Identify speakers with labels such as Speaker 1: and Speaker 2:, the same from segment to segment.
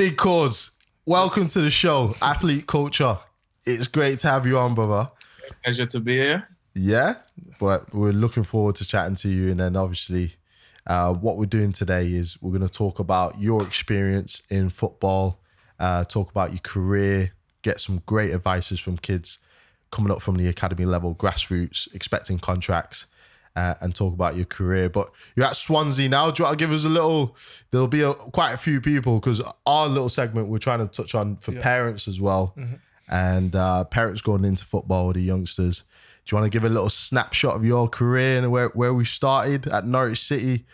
Speaker 1: Big Cause, welcome to the show, Athlete Culture. It's great to have you on, brother.
Speaker 2: Pleasure to be here.
Speaker 1: Yeah, but we're looking forward to chatting to you. And then obviously what we're doing today is we're going to talk about your experience in football, talk about your career, get some great advices from kids coming up from the academy level, grassroots, expecting contracts, and talk about your career. But you're at Swansea now. Do you want to give us a little, there'll be quite a few people because our little segment we're trying to touch on for parents as well. Mm-hmm. And parents going into football, the youngsters. Do you want to give a little snapshot of your career and where we started at Norwich City?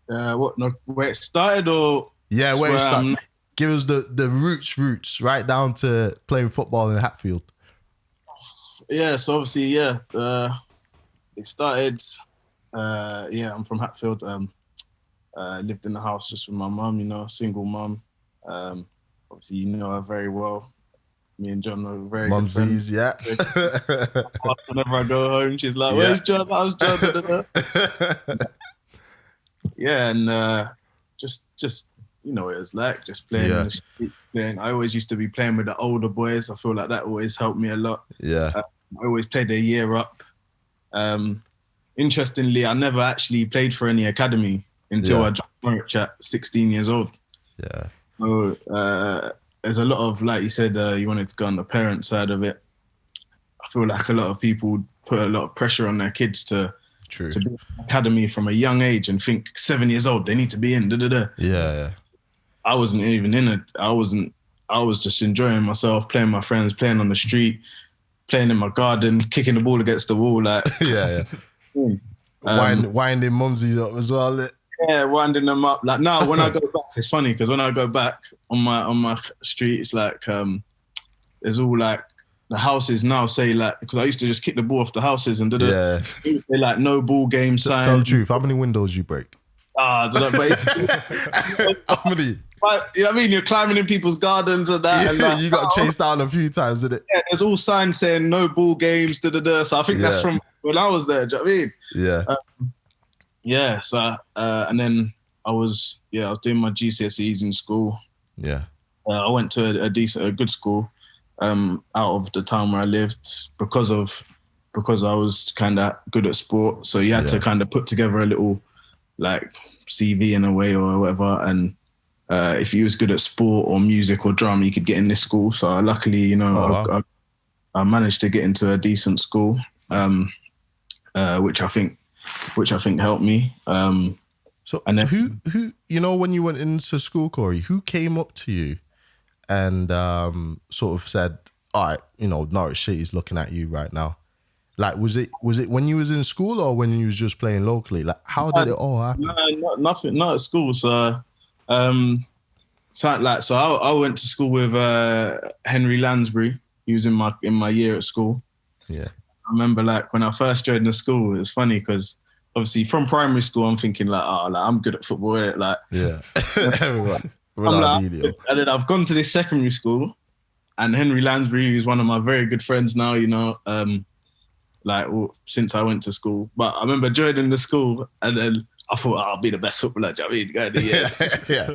Speaker 2: Where it started or?
Speaker 1: Yeah, where it started. Give us the roots, right down to playing football in Hatfield.
Speaker 2: Yeah, so obviously, it started, I'm from Hatfield. Lived in the house just with my mum, single mum. Obviously, you know her very well. Me and John are very good friends.
Speaker 1: Yeah.
Speaker 2: Whenever I go home, she's like, "Where's John? How's John?" Yeah, and just you know what it was like, just playing in the street. I always used to be playing with the older boys. I feel like that always helped me a lot.
Speaker 1: Yeah.
Speaker 2: I always played a year up. Interestingly, I never actually played for any academy until I joined Norwich at 16 years old.
Speaker 1: Yeah.
Speaker 2: So there's a lot of, like you said, you wanted to go on the parent side of it. I feel like a lot of people put a lot of pressure on their kids to be in academy from a young age and think 7 years old, they need to be in.
Speaker 1: Yeah.
Speaker 2: I wasn't even in it. I was just enjoying myself, playing with my friends, playing on the street, playing in my garden, kicking the ball against the wall. Like,
Speaker 1: winding mumsies up as well.
Speaker 2: Yeah, winding them up. Like now, when I go back, it's funny because when I go back on my street, it's like there's all like the houses now say like, because I used to just kick the ball off the houses and they like no ball game sign.
Speaker 1: Tell the truth, how many windows you break?
Speaker 2: How many? But, you know what I mean? You're climbing in people's gardens and that.
Speaker 1: Yeah,
Speaker 2: and
Speaker 1: you got chased down a few times, didn't it?
Speaker 2: Yeah, there's all signs saying no ball games. So I think that's from when I was there. Do you know what I mean?
Speaker 1: Yeah.
Speaker 2: So and then I was doing my GCSEs in school.
Speaker 1: Yeah.
Speaker 2: I went to a good school out of the town where I lived because I was kind of good at sport. So you had to kind of put together a little like CV in a way or whatever. And if you was good at sport or music or drama, you could get in this school. So luckily, I managed to get into a decent school, which I think helped me.
Speaker 1: So and then who when you went into school, Korey, who came up to you and sort of said, all right, Norwich City's looking at you right now? Like, was it when you was in school or when you was just playing locally? Like, how did it all happen?
Speaker 2: No, nothing, not at school. So, I went to school with Henry Lansbury. He was in my year at school.
Speaker 1: Yeah.
Speaker 2: I remember like when I first joined the school, it was funny because obviously from primary school, I'm thinking like, I'm good at football, innit? Like,
Speaker 1: yeah, everyone.
Speaker 2: And then I've gone to this secondary school, and Henry Lansbury, who's one of my very good friends now, since I went to school. But I remember joining the school, and then I thought I'll be the best footballer. Do you know what I mean?
Speaker 1: Yeah.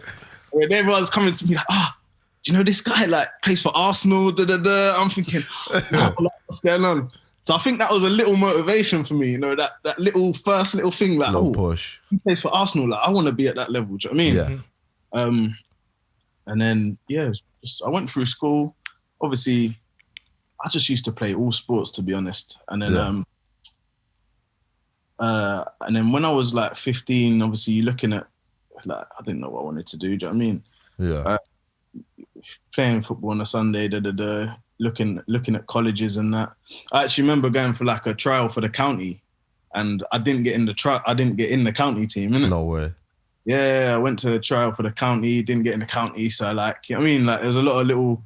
Speaker 2: When everyone's coming to me like, do you know this guy like plays for Arsenal? I'm thinking, what's going on? So I think that was a little motivation for me, that little first little thing, like,
Speaker 1: push.
Speaker 2: He plays for Arsenal, like I want to be at that level. Do you know what I mean?
Speaker 1: Yeah.
Speaker 2: And then I went through school. Obviously, I just used to play all sports, to be honest. And then when I was like 15, obviously you're looking at like I didn't know what I wanted to do. Do you know what I mean?
Speaker 1: Yeah.
Speaker 2: Playing football on a Sunday, looking at colleges and that. I actually remember going for like a trial for the county, and I didn't get in the county team. Innit?
Speaker 1: No way.
Speaker 2: Yeah, I went to a trial for the county, didn't get in the county. So like, you know what I mean? Like there's a lot of little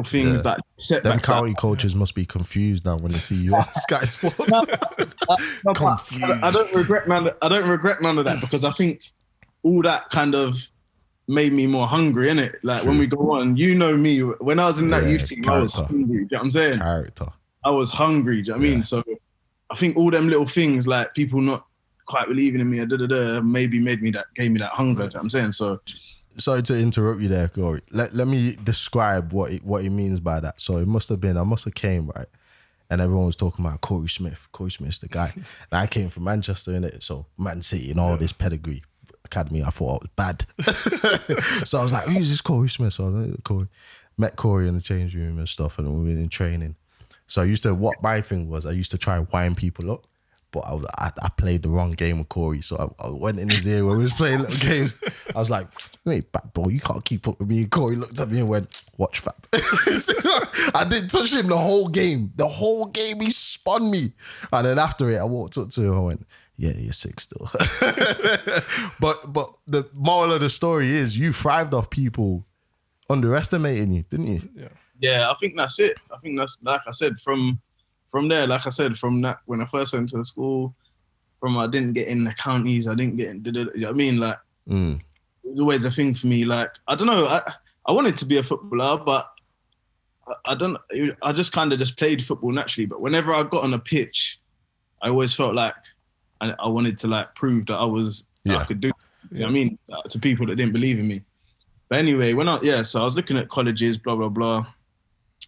Speaker 2: things that setbacks.
Speaker 1: Them county coaches must be confused now when they see you on Sky Sports. Confused.
Speaker 2: I don't regret none of that because I think all that kind of made me more hungry, innit? Like when we go on, me, when I was in that youth team, I was hungry. Do you know what I'm saying?
Speaker 1: Character.
Speaker 2: I was hungry, do you know what I mean? So I think all them little things, like people not quite believing in me, maybe gave me that hunger, do you know what I'm saying? So
Speaker 1: sorry to interrupt you there, Corey. Let me describe what he means by that. So it must have been, I must have came, right? And everyone was talking about Korey Smith. Korey Smith's the guy. And I came from Manchester, innit? So Man City and all this pedigree academy, I thought I was bad. So I was like, who's this Korey Smith? So I was like, Corey. Met Corey in the change room and stuff, and we were in training. So what my thing was, I used to try and wind people up, but I played the wrong game with Corey. So I went in his ear when we was playing little games. I was like, you ain't bad, boy. You can't keep up with me. And Corey looked at me and went, watch, fam. I didn't touch him the whole game. The whole game, he spun me. And then after it, I walked up to him. I went, yeah, you're sick still. But the moral of the story is you thrived off people underestimating you, didn't you?
Speaker 2: Yeah, I think that's it. I think that's, like I said, from there, like I said, from that, when I first went to the school, I didn't get in the counties, I didn't get in, you know what I mean? Like, it was always a thing for me. Like, I don't know, I wanted to be a footballer, but I just kind of just played football naturally. But whenever I got on a pitch, I always felt like I wanted to like prove that I could do it, you know what I mean? To people that didn't believe in me. But anyway, so I was looking at colleges, blah, blah, blah.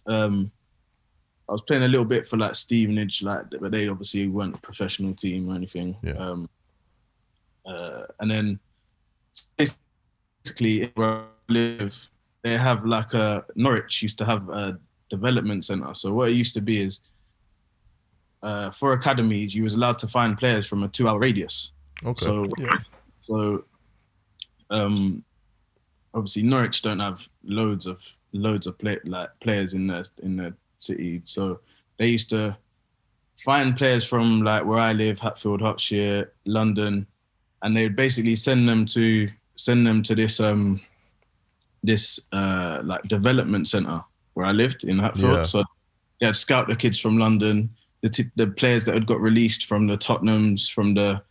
Speaker 2: I was playing a little bit for like Stevenage, but they obviously weren't a professional team or anything. Yeah. And then basically where I live, they have like Norwich used to have a development centre. So what it used to be is for academies, you was allowed to find players from a 2-hour radius. Okay. So obviously Norwich don't have loads of players in the city, so they used to find players from like where I live, Hatfield, Hertfordshire, London, and they would basically send them to this like development centre where I lived in Hatfield. Yeah. So they had scout the kids from London, the players that had got released from the Tottenhams, from the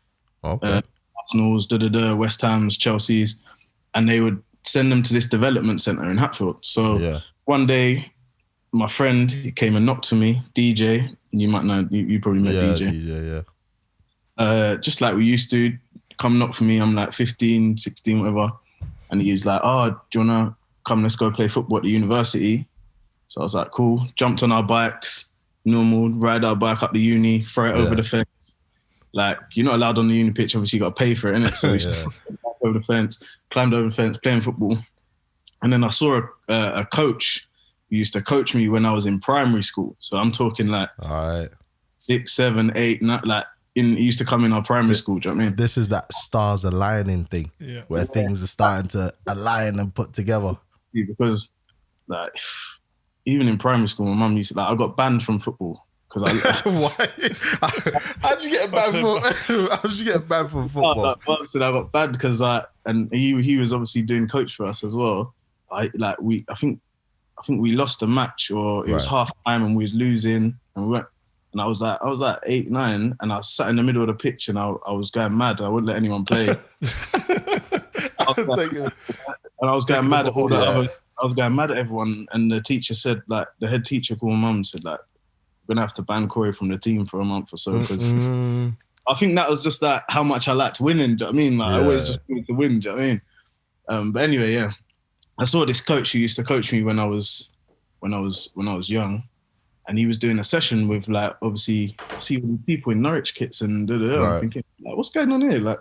Speaker 2: Arsenals, West Hams, Chelseas, and they would send them to this development centre in Hatfield. So one day, my friend, he came and knocked to me, DJ. You might know, you probably met DJ. Just like we used to, come knock for me. I'm like 15, 16, whatever. And he was like, oh, do you want to come, let's go play football at the university? So I was like, cool. Jumped on our bikes, normal, ride our bike up the uni, throw it over the fence. Like, you're not allowed on the uni pitch, obviously you got to pay for it, innit? So we over the fence, climbed over the fence, playing football. And then I saw a coach who used to coach me when I was in primary school. So I'm talking like 6, 7, 8, he used to come in our primary school, do you know what I mean?
Speaker 1: This is that stars aligning thing, where things are starting to align and put together.
Speaker 2: Because like, even in primary school, my mum used to, like, I got banned from football.
Speaker 1: Why? How'd you get banned from football?
Speaker 2: I got banned because and he was obviously doing coach for us as well. I think we lost a match, or it was half time and we was losing, and we went. And I was like 8, 9, and I sat in the middle of the pitch and I was going mad. I wouldn't let anyone play. I was going mad at all the other. I was going mad at everyone, and the teacher said, like, the head teacher called mum and said, like, we're gonna have to ban Korey from the team for a month or so, because I think that was just like how much I liked winning. Do you know what I mean? Like, I always just wanted to win. Do you know what I mean? But anyway, I saw this coach who used to coach me when I was young, and he was doing a session with, like, obviously I see all these people in Norwich kits and I'm thinking, like, what's going on here? Like,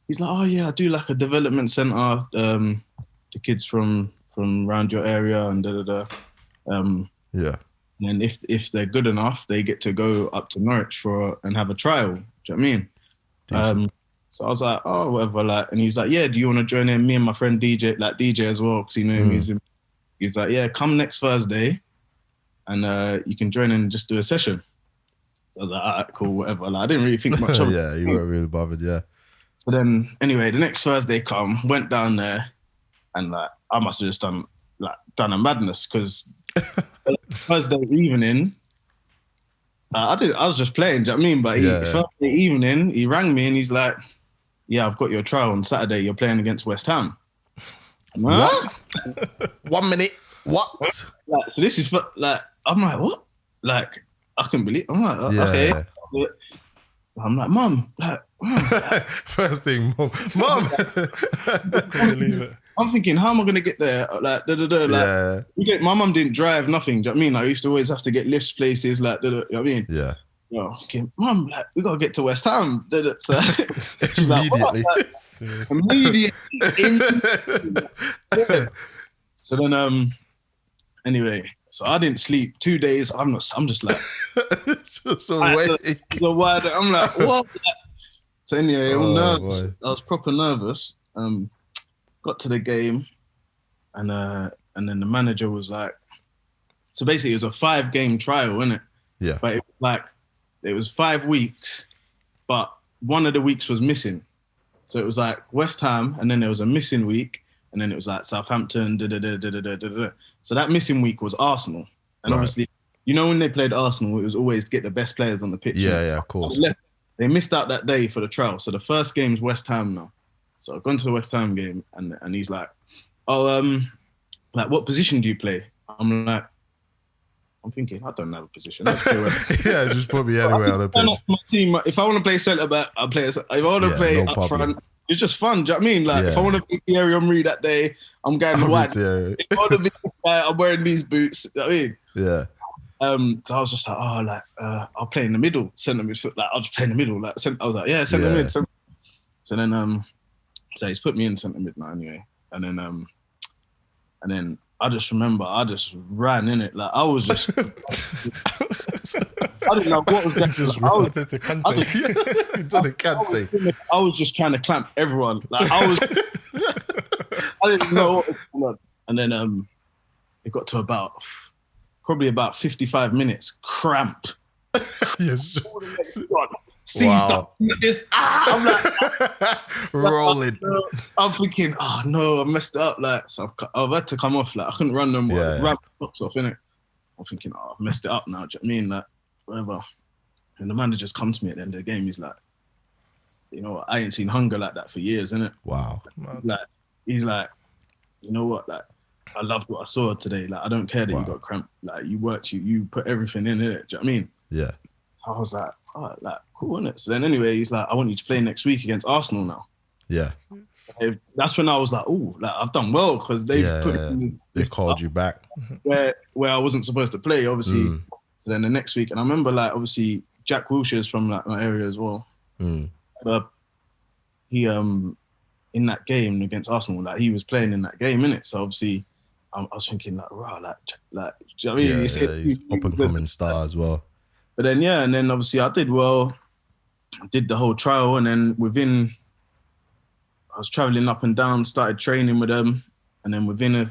Speaker 2: he's like, oh yeah, I do like a development centre, the kids from around your area and And if they're good enough, they get to go up to Norwich and have a trial. Do you know what I mean? So I was like, oh, whatever. Like, and he was like, yeah, do you want to join in? Me and my friend DJ as well, because he knew him. He's like, yeah, come next Thursday, and you can join in and just do a session. So I was like, all right, cool, whatever. Like, I didn't really think much of it.
Speaker 1: Yeah, you weren't really bothered, yeah.
Speaker 2: So then, anyway, the next Thursday went down there, and like, I must have just done a madness, because Thursday evening, I was just playing, do you know what I mean? But Thursday evening, he rang me and he's like, yeah, I've got your trial on Saturday. You're playing against West Ham.
Speaker 1: What? 1 minute. What?
Speaker 2: Like, so this is like, I'm like, what? Like, I couldn't believe. I'm like, okay. Yeah. I'm like, Mum. Like,
Speaker 1: first thing, Mum.
Speaker 3: Can't believe it.
Speaker 2: I'm thinking, how am I gonna get there? Like, my mum didn't drive, nothing. Do you know what I mean? Like, I used to always have to get lifts places, like, you know what I mean?
Speaker 1: Yeah.
Speaker 2: You know, thinking, Mum, like, we gotta get to West Ham. So she's
Speaker 1: Immediately.
Speaker 2: Like, immediately. So then, anyway, so I didn't sleep 2 days. I'm just like,
Speaker 1: so wait.
Speaker 2: So wide. I'm like, what? So anyway, I was nervous.
Speaker 1: Boy.
Speaker 2: I was proper nervous. Got to the game, and then the manager was like, so basically it was a 5-game trial, wasn't it?
Speaker 1: Yeah.
Speaker 2: But it was 5 weeks, but one of the weeks was missing. So it was like West Ham, and then there was a missing week, and then it was like Southampton. So that missing week was Arsenal, and obviously, you know, when they played Arsenal, it was always get the best players on the pitch.
Speaker 1: Yeah, of course.
Speaker 2: They missed out that day for the trial. So the first game's West Ham now. So I've gone to the West Ham game, and he's like, oh, like, what position do you play? I'm thinking, I don't have a position.
Speaker 1: Yeah, just put me anywhere on the pitch.
Speaker 2: My team, if I want to play centre back, I'll play. If I want to play up front, it's just fun. Do you know what I mean? Like, if I want to be Thierry Henry that day, I'm going white. If I want to be, I'm wearing these boots. You know what I mean?
Speaker 1: Yeah.
Speaker 2: So I was just like, I'll play in the middle, centre midfield. Like, I'll just play in the middle. Like, I was like, yeah, centre mid. So then, so he's put me in centre mid now anyway, and then I just remember I just ran in it. Like, I was just, I didn't know what was going on. I was just trying to clamp everyone. Like, I didn't know what was going on. And then it got to probably about 55 minutes, cramp.
Speaker 1: Yes.
Speaker 2: Seized up like this. I'm like
Speaker 1: rolling.
Speaker 2: I'm thinking, oh no, I messed it up. Like, so I've had to come off. Like, I couldn't run no more. Ran my socks off, innit? I'm thinking, oh, I've messed it up now. Do you know what I mean? Like, whatever. And the manager's come to me at the end of the game. He's like, you know what? I ain't seen hunger like that for years, innit?
Speaker 1: Wow.
Speaker 2: Like, he's like, you know what? Like, I loved what I saw today. Like, I don't care that you got cramp. Like, you worked, you put everything in it. Do you know what I mean? Yeah. So I was like, oh, like, cool, isn't it? So then anyway, he's like, I want you to play next week against Arsenal now. Yeah. So that's when I was like, oh, like, I've done well because they've
Speaker 1: they called you back.
Speaker 2: Where I wasn't supposed to play, obviously. So then the next week, and I remember, like, obviously Jack Wilshire's from, like, my area as well. But he in that game against Arsenal, like, he was playing in that game, innit? So obviously I was thinking, like, wow, like, do you know what I mean?
Speaker 1: He's up and coming star as well.
Speaker 2: But then, and then obviously I did well. I did the whole trial, and then I was traveling up and down, started training with them, and then within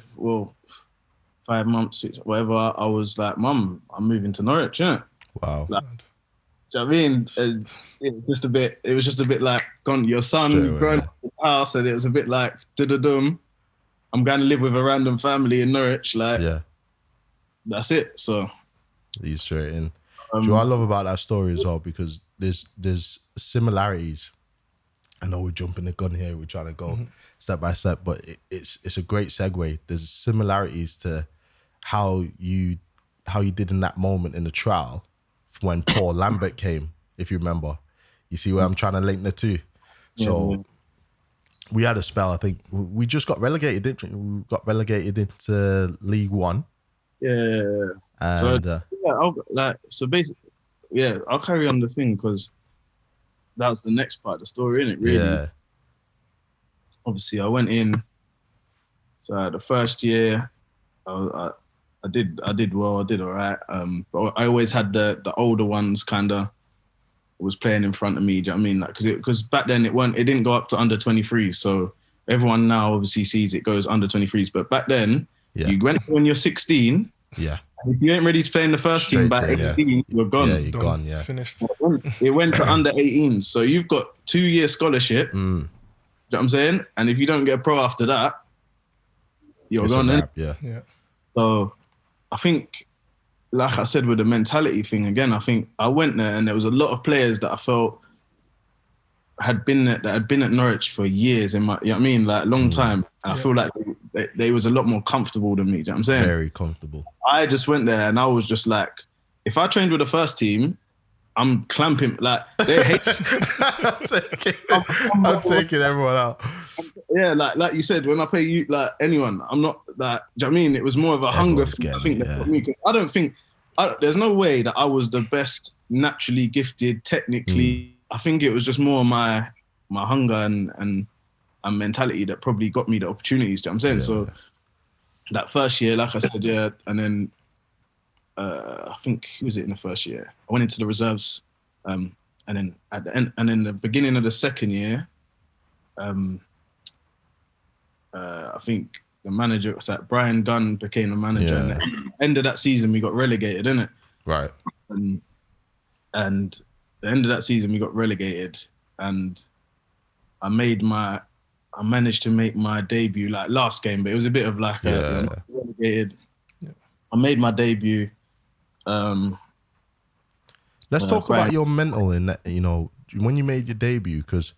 Speaker 2: 5 months, whatever, I was like, Mum, I'm moving to Norwich, yeah. Wow. Like, do you know what I mean? It was just a bit like, gone, your son growing up in the house, and it was a bit like, da-da-dum. I'm going to live with a random family in Norwich, like, that's it. So
Speaker 1: he's straight in. Do you know what I love about that story as well? Because there's similarities. I know we're jumping the gun here. We're trying to go step by step, but it's a great segue. There's similarities to how you did in that moment in the trial when Paul Lambert came, if you remember. You see where I'm trying to link the two? So we had a spell, I think. We just got relegated, didn't we? We got relegated into League One.
Speaker 2: Yeah.
Speaker 1: And,
Speaker 2: I'll carry on the thing because that's the next part of the story, isn't it? Really. Yeah. Obviously, I went in. So the first year, I did well. I did all right. But I always had the older ones kind of was playing in front of me. Do you know what I mean? Like, because back then it didn't go up to under 23s. So everyone now obviously sees it goes under 23s. But back then, you went when you're 16. Yeah. If you ain't ready to play in the first team by 18, you're gone.
Speaker 1: Yeah, you're gone, yeah.
Speaker 3: Finished.
Speaker 2: It went to under 18s. So you've got 2-year scholarship. Do you know what I'm saying? And if you don't get a pro after that, you're gone then.
Speaker 1: Yeah.
Speaker 2: So I think, like I said, with the mentality thing again, I think I went there and there was a lot of players that I felt had been at Norwich for years you know what I mean? Like, long time. And I feel like they was a lot more comfortable than me. Do you know what I'm saying?
Speaker 1: Very comfortable.
Speaker 2: I just went there and I was just like, if I trained with the first team, I'm clamping, like, they hate.
Speaker 1: I'm taking everyone out.
Speaker 2: Yeah, like you said, when I play you, like anyone, I'm not like. Do you know what I mean? It was more of a hunger thing. I think that me, because I don't think there's no way that I was the best naturally gifted technically. I think it was just more my hunger and mentality that probably got me the opportunities. Do you know what I'm saying? So that first year, like I said, and then I think who was it in the first year? I went into the reserves, and then at the end, and then the beginning of the second year, I think the manager was like Brian Gunn became the manager, and at the end of that season we got relegated, innit?
Speaker 1: Right.
Speaker 2: And the end of that season we got relegated, and I managed to make my debut like last game, but it was a bit of like relegated. Yeah. I made my debut.
Speaker 1: Let's talk about your mental in that, you know, when you made your debut, because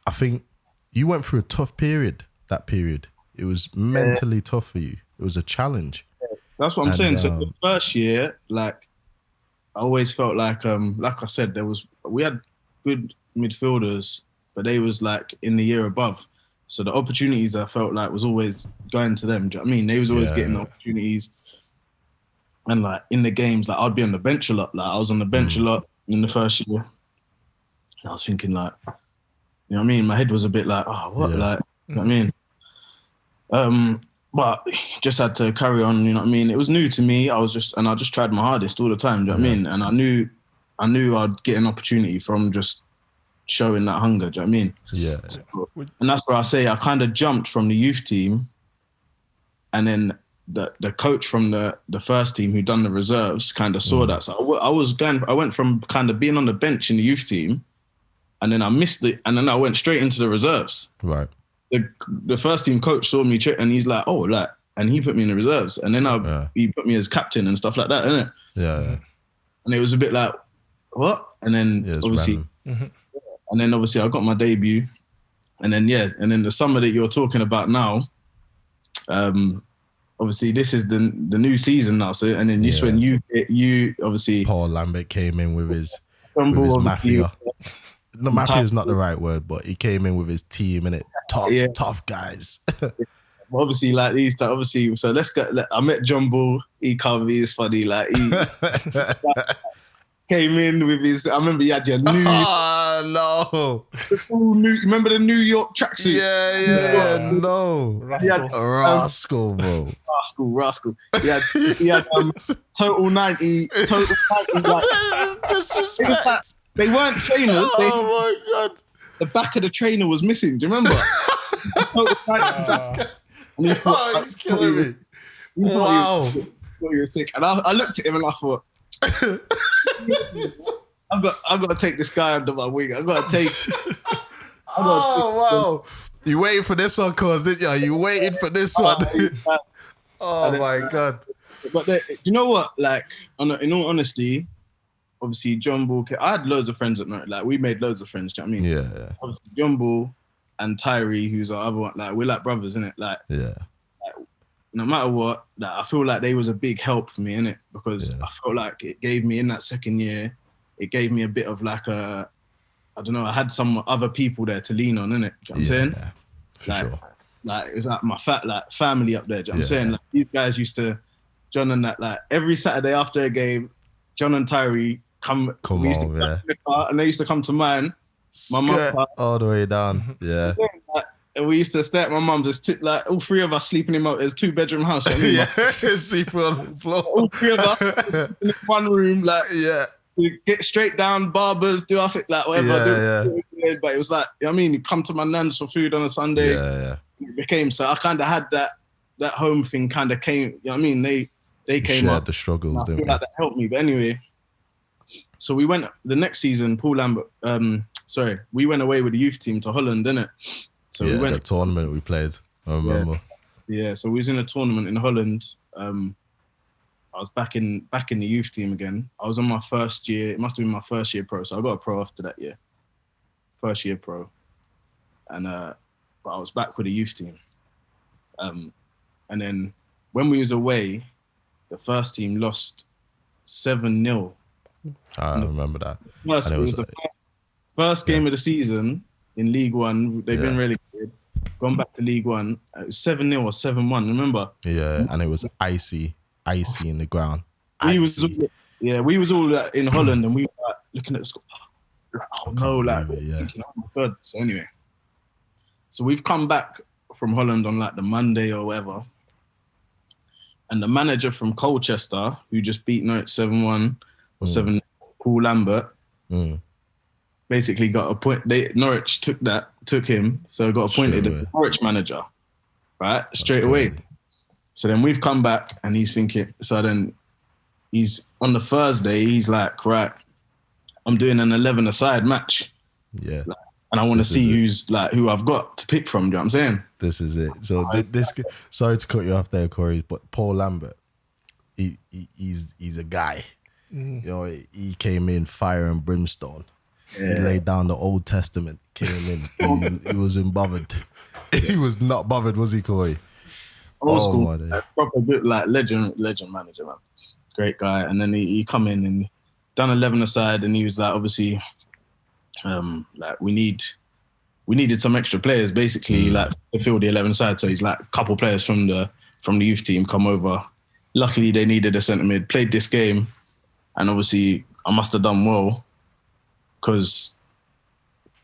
Speaker 1: I think you went through a tough period. That period, it was mentally tough for you. It was a challenge.
Speaker 2: That's what I'm saying. So the first year, like, I always felt like I said, we had good midfielders, but they was like in the year above. So the opportunities I felt like was always going to them. Do you know what I mean? They was always getting the opportunities. And like in the games, like I'd be on the bench a lot. Like I was on the bench a lot in the first year. And I was thinking like, you know what I mean? My head was a bit like, oh, what? Like, you know what I mean? But just had to carry on, you know what I mean? It was new to me. I just tried my hardest all the time, do you know what I mean? And I knew I'd get an opportunity from just showing that hunger, do you know what I mean?
Speaker 1: Yeah.
Speaker 2: So, and that's where I say I kind of jumped from the youth team, and then the coach from the first team who done the reserves kind of saw that. So I went from kind of being on the bench in the youth team, and then I missed it, and then I went straight into the reserves.
Speaker 1: Right.
Speaker 2: The first team coach saw me and he's like, oh, like, and he put me in the reserves, and then he put me as captain and stuff like that, innit?
Speaker 1: Yeah.
Speaker 2: And it was a bit like, what? And then obviously I got my debut, and then the summer that you're talking about now, obviously this is the new season now. So and then this when you obviously
Speaker 1: Paul Lambert came in with his mafia. The mafia is not the right word, but he came in with his team and tough guys.
Speaker 2: Obviously, like these, obviously. So I met John Ball. He can't be as funny. Like he came in with his. I remember he had your new. The full new. Remember the New York tracksuits?
Speaker 1: Yeah. No. Rascal, bro.
Speaker 2: Rascal. He had total 90. Like,
Speaker 1: disrespect.
Speaker 2: They weren't trainers.
Speaker 1: Oh my God.
Speaker 2: The back of the trainer was missing. Do you remember?
Speaker 1: He's killing me. Wow.
Speaker 2: He was sick. And I looked at him and I thought, I've got to take this guy under my wing.
Speaker 1: Wow. You waiting for this one, cuz, didn't you? You waiting for this one. Oh my God.
Speaker 2: But you know what? Like, in all honesty, obviously John Ball, I had loads of friends at Norwich. Like, we made loads of friends, do you know what I mean?
Speaker 1: Yeah.
Speaker 2: Obviously John Ball and Tyree, who's our other one, like, we're like brothers, innit? Like,
Speaker 1: like,
Speaker 2: no matter what, like, I feel like they was a big help for me, innit? Because I felt like it gave me, in that second year, it gave me a bit of like I don't know, I had some other people there to lean on, innit? Do you know what I'm saying?
Speaker 1: Yeah, for
Speaker 2: like,
Speaker 1: sure.
Speaker 2: Like, it was like my family up there, do you know what I'm saying? Like, these guys used to, John and that, like, every Saturday after a game, John and Tyree come on, to the car, and they used to come to mine. My mum
Speaker 1: all the way down. Yeah.
Speaker 2: And we used to stay at my mum's. Like, all three of us sleeping in there's 2-bedroom house. You know what I mean?
Speaker 1: Sleeping on the floor.
Speaker 2: All three of us in one room. Like, we get straight down, barbers, do our thing, like whatever. But it was like, you know what I mean? You come to my nan's for food on a Sunday.
Speaker 1: Yeah.
Speaker 2: It became, so I kind of had that home thing kind of came, you know what I mean? They came up.
Speaker 1: The struggles, didn't we?
Speaker 2: Like that helped me. But anyway, so we went the next season, Paul Lambert, we went away with the youth team to Holland, didn't it? So we went
Speaker 1: the tournament we played, I remember.
Speaker 2: Yeah, so we was in a tournament in Holland. I was back in the youth team again. I was on my first year, it must have been my first year pro, so I got a pro after that year. First year pro. And but I was back with the youth team. And then when we was away, the first team lost 7-0
Speaker 1: I remember that.
Speaker 2: First,
Speaker 1: And
Speaker 2: it was the first game of the season in League One. They've been relegated, gone back to League One. It was 7-0 or 7-1, remember?
Speaker 1: Yeah, and it was icy in the ground.
Speaker 2: We was all like, in Holland, and we were like, looking at the score. Like, oh no, like thinking, oh my God. So anyway, so we've come back from Holland on like the Monday or whatever, and the manager from Colchester, who just beat Norwich 7-1 or 7, Paul Lambert, basically got appointed. Norwich took him, so got appointed as the Norwich manager, right? Straight away. So then we've come back, and he's thinking. So then he's on the Thursday. He's like, right, I'm doing an 11-a-side match. Yeah. Like, and I want to see who I've got to pick from. Do you know what I'm saying?
Speaker 1: This is it. So sorry to cut you off there, Korey, but Paul Lambert, he's a guy. You know, he came in fire and brimstone. Yeah. He laid down the Old Testament, came in. He wasn't bothered. He was not bothered, was he, Korey?
Speaker 2: Old school, proper good, like legend manager, man. Great guy. And then he come in and done 11-a-side, and he was like, obviously, like we needed some extra players, basically, like to fill the 11-a-side. So he's like, a couple players from the youth team come over. Luckily, they needed a centre mid. Played this game, and obviously, I must have done well, because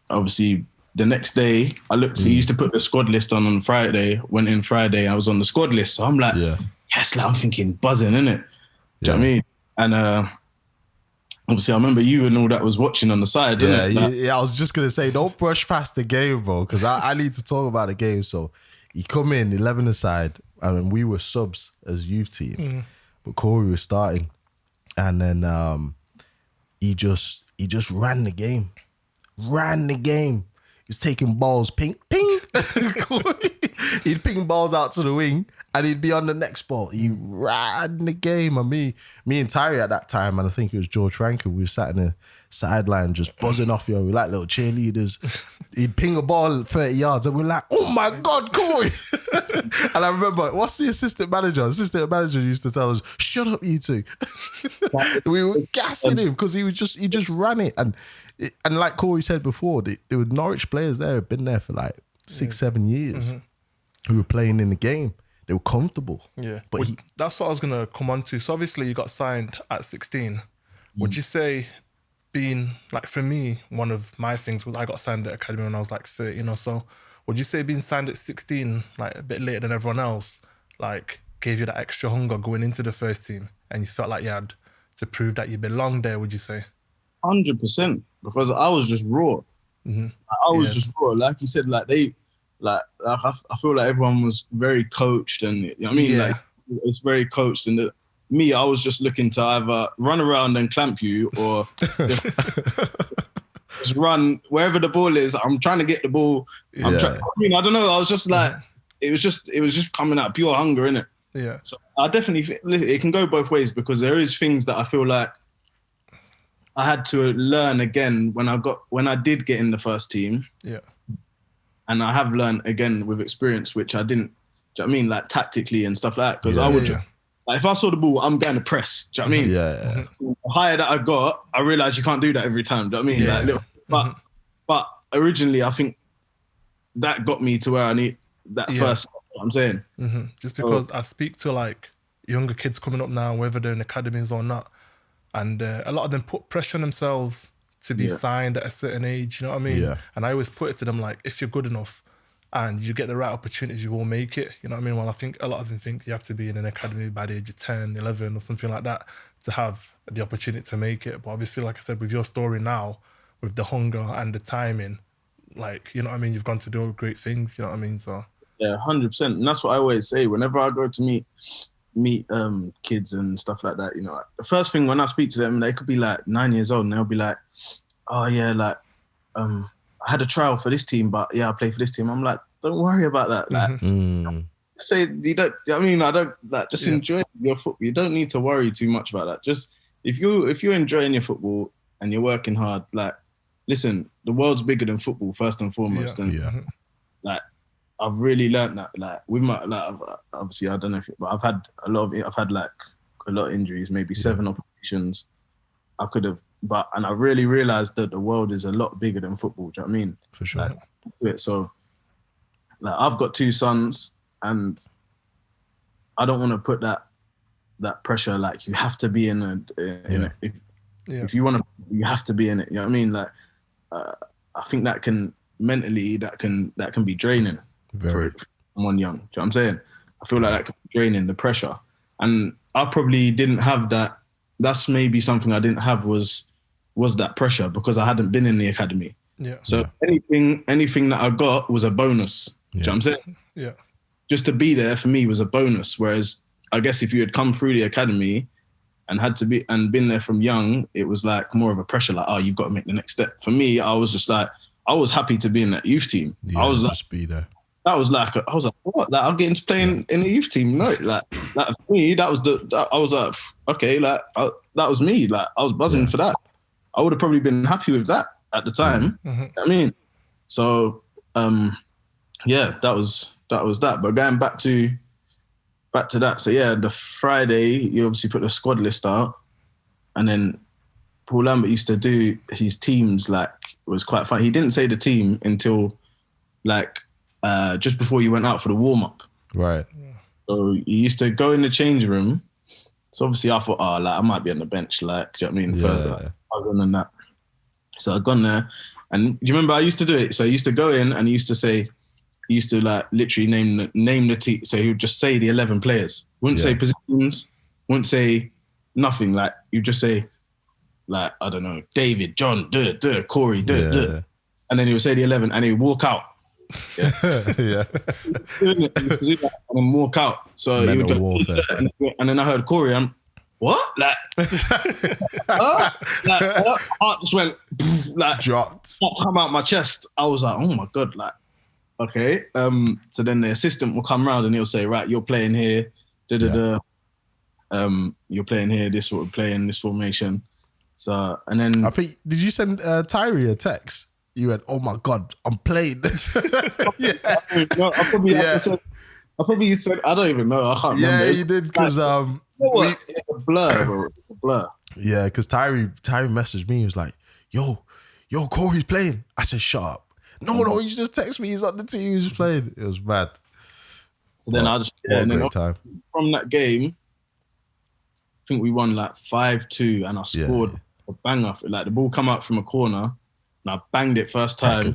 Speaker 2: obviously the next day I looked. He used to put the squad list on Friday. Went in Friday, I was on the squad list. So I'm like, yes, like I'm thinking buzzing, innit? Do you know what I mean? And obviously, I remember you and all that was watching on the side.
Speaker 1: Yeah, I was just gonna say, don't brush past the game, bro, because I need to talk about the game. So he come in 11-a-side, and we were subs as youth team, but Korey was starting, and then he just ran the game. He was taking balls, ping. He'd ping balls out to the wing, and he'd be on the next ball. He ran the game. And me and Tyree at that time, and I think it was George Franklin, we were sat in the sideline just buzzing off, yo. We like little cheerleaders. He'd ping a ball 30 yards, and we're like, oh my God, Korey. And I remember, what's the assistant manager? Assistant manager used to tell us, shut up, you two. We were gassing him because he just ran it. And like Korey said before, there were Norwich players there who had been there for like 6-7 years who were playing in the game. They were comfortable.
Speaker 3: Yeah. But that's what I was going to come on to. So obviously you got signed at 16. Would you say being, like for me, one of my things was I got signed at academy when I was like 13 or so. Would you say being signed at 16, like a bit later than everyone else, like gave you that extra hunger going into the first team, and you felt like you had to prove that you belonged there, would you say?
Speaker 2: 100%, because I was just raw. I was just raw. Like you said, like I feel like everyone was very coached, and you know what I mean, like it's very coached. And me, I was just looking to either run around and clamp you, or just run wherever the ball is. I'm trying to get the ball. I don't know. I was just like, it was just coming out pure hunger, innit?
Speaker 3: Yeah.
Speaker 2: So I definitely think it can go both ways, because there is things that I feel like I had to learn again when I did get in the first team. Yeah. And I have learned again with experience, which I didn't, do you know what I mean? Like tactically and stuff like that. Because I would, like, if I saw the ball, I'm going to press. Do you know what I mean?
Speaker 1: Yeah.
Speaker 2: The higher that I got, I realized you can't do that every time. Do you know what I mean? Like, but originally, I think that got me to where I need that first. You know what I'm saying?
Speaker 3: Just because I speak to like younger kids coming up now, whether they're in academies or not, and a lot of them put pressure on themselves to be signed at a certain age, you know what I mean? Yeah. And I always put it to them like, if you're good enough and you get the right opportunities, you will make it, you know what I mean? Well, I think a lot of them think you have to be in an academy by the age of 10, 11 or something like that to have the opportunity to make it. But obviously, like I said, with your story now, with the hunger and the timing, like, you know what I mean? You've gone to do great things, you know what I mean? So
Speaker 2: yeah, 100%. And that's what I always say. Whenever I go to meet kids and stuff like that, you know, the first thing when I speak to them, they could be like 9 years old and they'll be like, oh yeah, like I had a trial for this team, but yeah, I play for this team. I'm like, don't worry about that. Like say you don't, I mean, I don't, like, just enjoy your football. You don't need to worry too much about that. Just if you're enjoying your football and you're working hard, like, listen, the world's bigger than football first and foremost. And like, I've really learned that, like, with my, like, obviously, I don't know but I've had like a lot of injuries, maybe 7 operations. I could have, and I really realized that the world is a lot bigger than football. Do you know what I mean?
Speaker 1: For sure.
Speaker 2: So, like, I've got 2 sons, and I don't want to put that pressure. Like, you have to be in it. If you want to, you have to be in it. You know what I mean? Like, I think that can mentally that can be draining for someone young. Do you know what I'm saying? I feel like that can be draining, the pressure, and I probably didn't have that. That's maybe something I didn't have was that pressure because I hadn't been in the academy.
Speaker 3: Yeah.
Speaker 2: So anything that I got was a bonus. Do you know what I'm saying?
Speaker 3: Yeah.
Speaker 2: Just to be there for me was a bonus. Whereas I guess if you had come through the academy and been there from young, it was like more of a pressure, like, oh, you've got to make the next step. For me, I was just like, I was happy to be in that youth team.
Speaker 1: Yeah,
Speaker 2: I was
Speaker 1: just be there.
Speaker 2: I was like, what? Like, I'm getting to play in the youth team. No, like for me, I was like, okay, like that was me. Like, I was buzzing for that. I would have probably been happy with that at the time.
Speaker 3: Mm-hmm.
Speaker 2: You know what I mean, so that was that. But going back to that, so yeah, the Friday you obviously put the squad list out, and then Paul Lambert used to do his teams. Like, it was quite fun. He didn't say the team until like just before you went out for the warm up.
Speaker 1: Right.
Speaker 2: So you used to go in the change room. So obviously I thought, like, I might be on the bench, like, do you know what I mean? Further other than that. So I'd gone there, and do you remember I used to do it? So I used to go in and he used to like literally name the team. So he would just say the 11 players. Wouldn't say positions, wouldn't say nothing. Like, you just say, like, I don't know, David, John, Korey, and then he would say the 11 and he would walk out. Yeah. He used to do that and then walk out. So he would go,
Speaker 1: warfare.
Speaker 2: And then I heard Korey, I'm, what? Like, heart just went, like,
Speaker 1: dropped.
Speaker 2: Come out my chest. I was like, oh my God, like, okay. So then the assistant will come around and he'll say, right, you're playing here, you're playing here, this sort of play in this formation. So, and then
Speaker 1: I think, did you send Tyree a text? You went, oh my God, I'm playing.
Speaker 2: I probably said, I don't even know. I can't remember.
Speaker 1: Yeah, you did, because
Speaker 2: it's a blur, bro. It's a blur.
Speaker 1: Yeah, because Tyree messaged me. He was like, yo, Korey's playing. I said, shut up. No, you just text me. He's on the team. He's playing. It was mad.
Speaker 2: So then I just
Speaker 1: great time.
Speaker 2: From that game, I think we won like 5-2, and I scored a banger. Like, the ball come out from a corner, and I banged it first time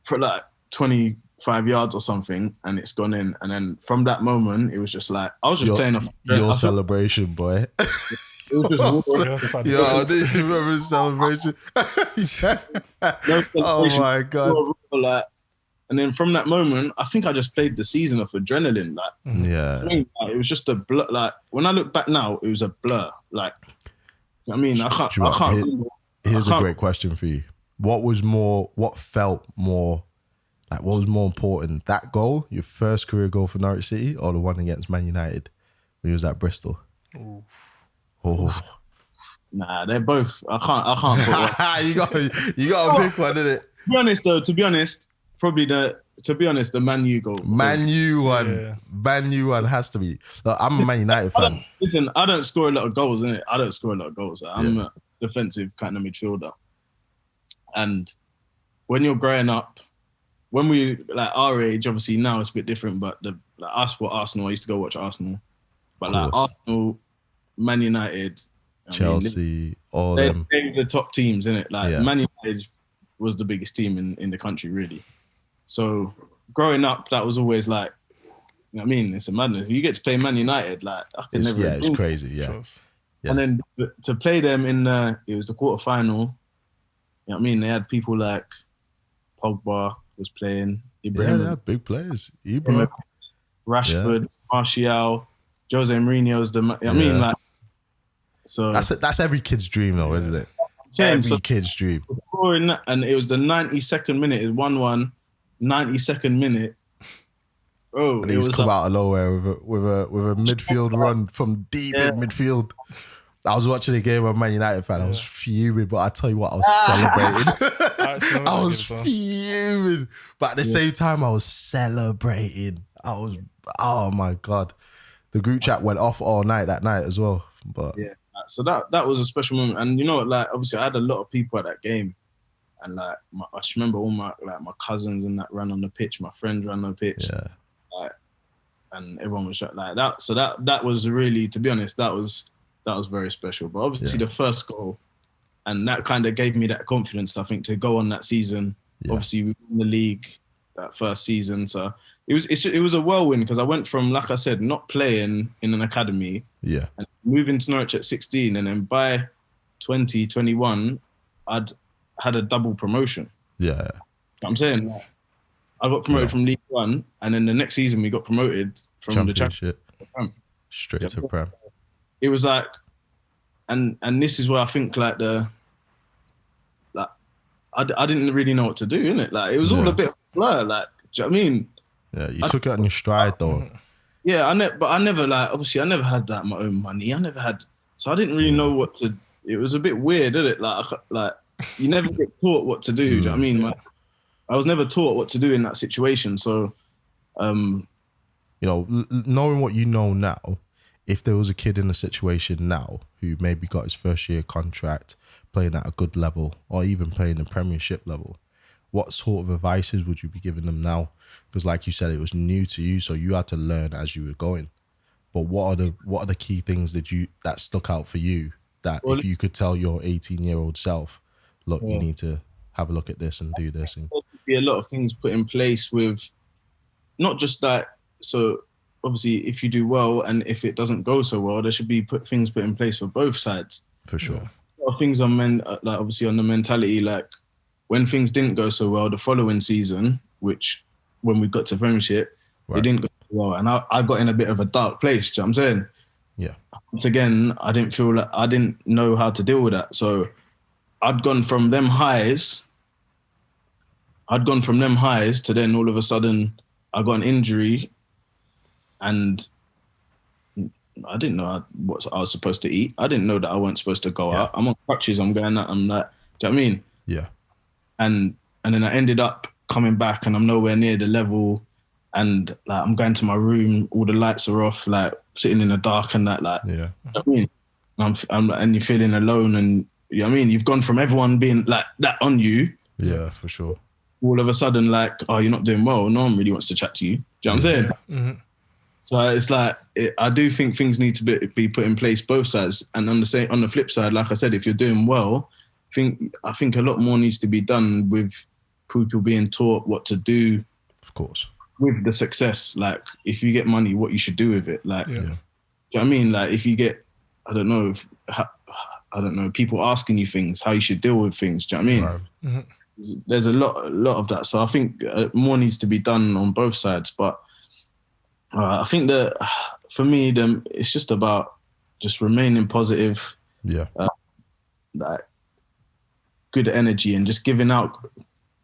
Speaker 2: for like 25 yards or something, and it's gone in. And then from that moment, it was just like, I was just playing off
Speaker 1: your celebration, boy.
Speaker 2: It was just
Speaker 1: I didn't remember his celebration. Oh my God.
Speaker 2: Like, and then from that moment, I think I just played the season of adrenaline. Like,
Speaker 1: yeah,
Speaker 2: I mean, like, it was just a blur. Like, when I look back now, it was a blur. Like, I mean, I can't.
Speaker 1: Here's a great question for you. What was more important? That goal, your first career goal for Norwich City, or the one against Man United when you was at Bristol?
Speaker 3: Ooh.
Speaker 1: Oh.
Speaker 2: Nah, they're both. I can't put one.
Speaker 1: you got to pick one, innit?
Speaker 2: To be honest, probably the Man U goal.
Speaker 1: Man U one has to be. Look, I'm a Man United fan.
Speaker 2: Listen, I don't score a lot of goals, innit? I don't score a lot of goals. I'm a defensive kind of midfielder. And when you're growing up, when we, like, our age, obviously now it's a bit different, but us were Arsenal. I used to go watch Arsenal. But like Arsenal, Man United,
Speaker 1: Chelsea, all
Speaker 2: they're
Speaker 1: them.
Speaker 2: the top teams, innit? Like, Man United was the biggest team in the country, really. So growing up, that was always like, you know what I mean? It's a madness. You get to play Man United, like, I could never.
Speaker 1: Yeah, it's crazy. Yeah.
Speaker 3: Sure.
Speaker 1: Yeah.
Speaker 2: And then to play them it was the quarterfinal. You know what I mean? They had people like Pogba was playing.
Speaker 1: Ibrahim, they had big players.
Speaker 2: Rashford, Martial, Jose Mourinho's the. You know what I mean, like. So
Speaker 1: that's every kid's dream, though, isn't it? Every kid's dream.
Speaker 2: And it was the 92nd minute. It was 1-1. 92nd minute. Oh,
Speaker 1: and he's come out of nowhere with a midfield run from deep in midfield. I was watching a game of Man United fan. I was fuming, but I tell you what, I was celebrating. I was fuming, but at the same time, I was celebrating. Oh my God, the group chat went off all night that night as well. But
Speaker 2: So that was a special moment. And you know what, like obviously I had a lot of people at that game. And like I just remember all my cousins and that ran on the pitch, my friends ran on the pitch.
Speaker 1: Yeah.
Speaker 2: Like, and everyone was like that. So that was really, to be honest, that was very special. But obviously the first goal, and that kind of gave me that confidence, I think, to go on that season. Yeah. Obviously we won the league that first season. So it was a whirlwind because I went from, like I said, not playing in an academy, and moving to Norwich at 16, and then by 2021, I'd had a double promotion.
Speaker 1: Yeah.
Speaker 2: You know what I'm saying? Like, I got promoted from League One, and then the next season we got promoted from the Championship
Speaker 1: straight to Prem.
Speaker 2: It was like, and this is where I think like I didn't really know what to do, innit? Like it was all a bit of a blur. Like, do you know what I mean?
Speaker 1: Yeah, you took it on your stride though.
Speaker 2: Yeah, but I never like, obviously I never had like my own money. I never had, so I didn't really know what to. It was a bit weird, didn't it? Like you never get taught what to do. Do you know what I mean? Like, I was never taught what to do in that situation. So,
Speaker 1: you know, knowing what you know now, if there was a kid in a situation now who maybe got his first year contract, playing at a good level, or even playing the Premiership level, what sort of advices would you be giving them now? Because like you said, it was new to you, so you had to learn as you were going. But what are the key things that stuck out for you that if you could tell your 18-year-old self, look, you need to have a look at this and do this? And
Speaker 2: there could be a lot of things put in place with, not just that. So obviously, if you do well and if it doesn't go so well, there should be things put in place for both sides.
Speaker 1: For sure.
Speaker 2: A lot of things on like obviously on the mentality, like when things didn't go so well the following season, which when we got to Premiership, it didn't go so well, and I got in a bit of a dark place. Do you know what I'm saying? Yeah. Once again, I didn't feel like I didn't know how to deal with that, so I'd gone from them highs to then all of a sudden I got an injury and I didn't know what I was supposed to eat. I didn't know that I wasn't supposed to go out. I'm on crutches, I'm going out, I'm like, do you know what I mean? Yeah. And then I ended up coming back and I'm nowhere near the level, and like I'm going to my room, all the lights are off, like sitting in the dark and that, like, you know what I mean? And you're feeling alone, and you know what I mean? You've gone from everyone being like that on you. Yeah, for sure. All of a sudden, like, oh, you're not doing well. No one really wants to chat to you. Do you know what I'm saying? Mm-hmm. So it's like, I do think things need to be put in place both sides. And on the flip side, like I said, if you're doing well, I think a lot more needs to be done with people being taught what to do. Of course. With the success. Like, if you get money, what you should do with it. Like, do you know what I mean? Like, if you get, I don't know, people asking you things, how you should deal with things. Do you know what I mean? Right. Mm-hmm. There's a lot of that. So I think more needs to be done on both sides. But I think that for me, it's just about just remaining positive. Yeah. Like good energy and just giving out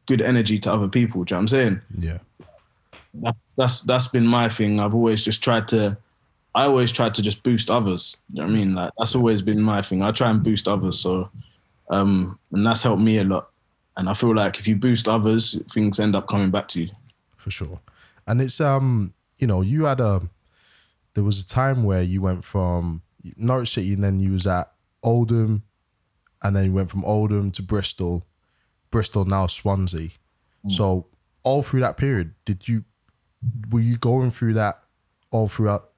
Speaker 2: good energy to other people. Do you know what I'm saying? Yeah. That's been my thing. I always tried to just boost others. You know what I mean? Like that's always been my thing. I try and boost others. So, and that's helped me a lot. And I feel like if you boost others, things end up coming back to you. For sure. And it's, you know, there was a time where you went from Norwich City and then you was at Oldham, and then you went from Oldham to Bristol, now Swansea. So all through that period, were you going through that all throughout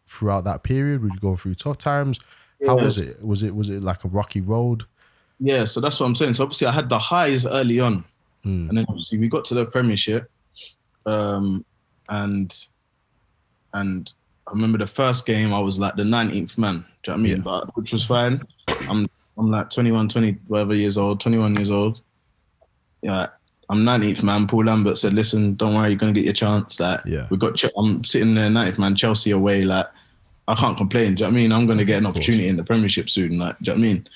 Speaker 2: that period? Were you going through tough times? How was it? Was it like a rocky road? Yeah, so that's what I'm saying. So obviously I had the highs early on, and then obviously we got to the Premiership, and I remember the first game I was like the 19th man. Do you know what I mean? Yeah. But which was fine. I'm like 21 years old. Yeah, I'm 19th man. Paul Lambert said, "Listen, don't worry, you're gonna get your chance." Like, I'm sitting there 19th man, Chelsea away. Like, I can't complain. Do you know what I mean? I'm gonna get an opportunity in the Premiership soon. Like, do you know what I mean?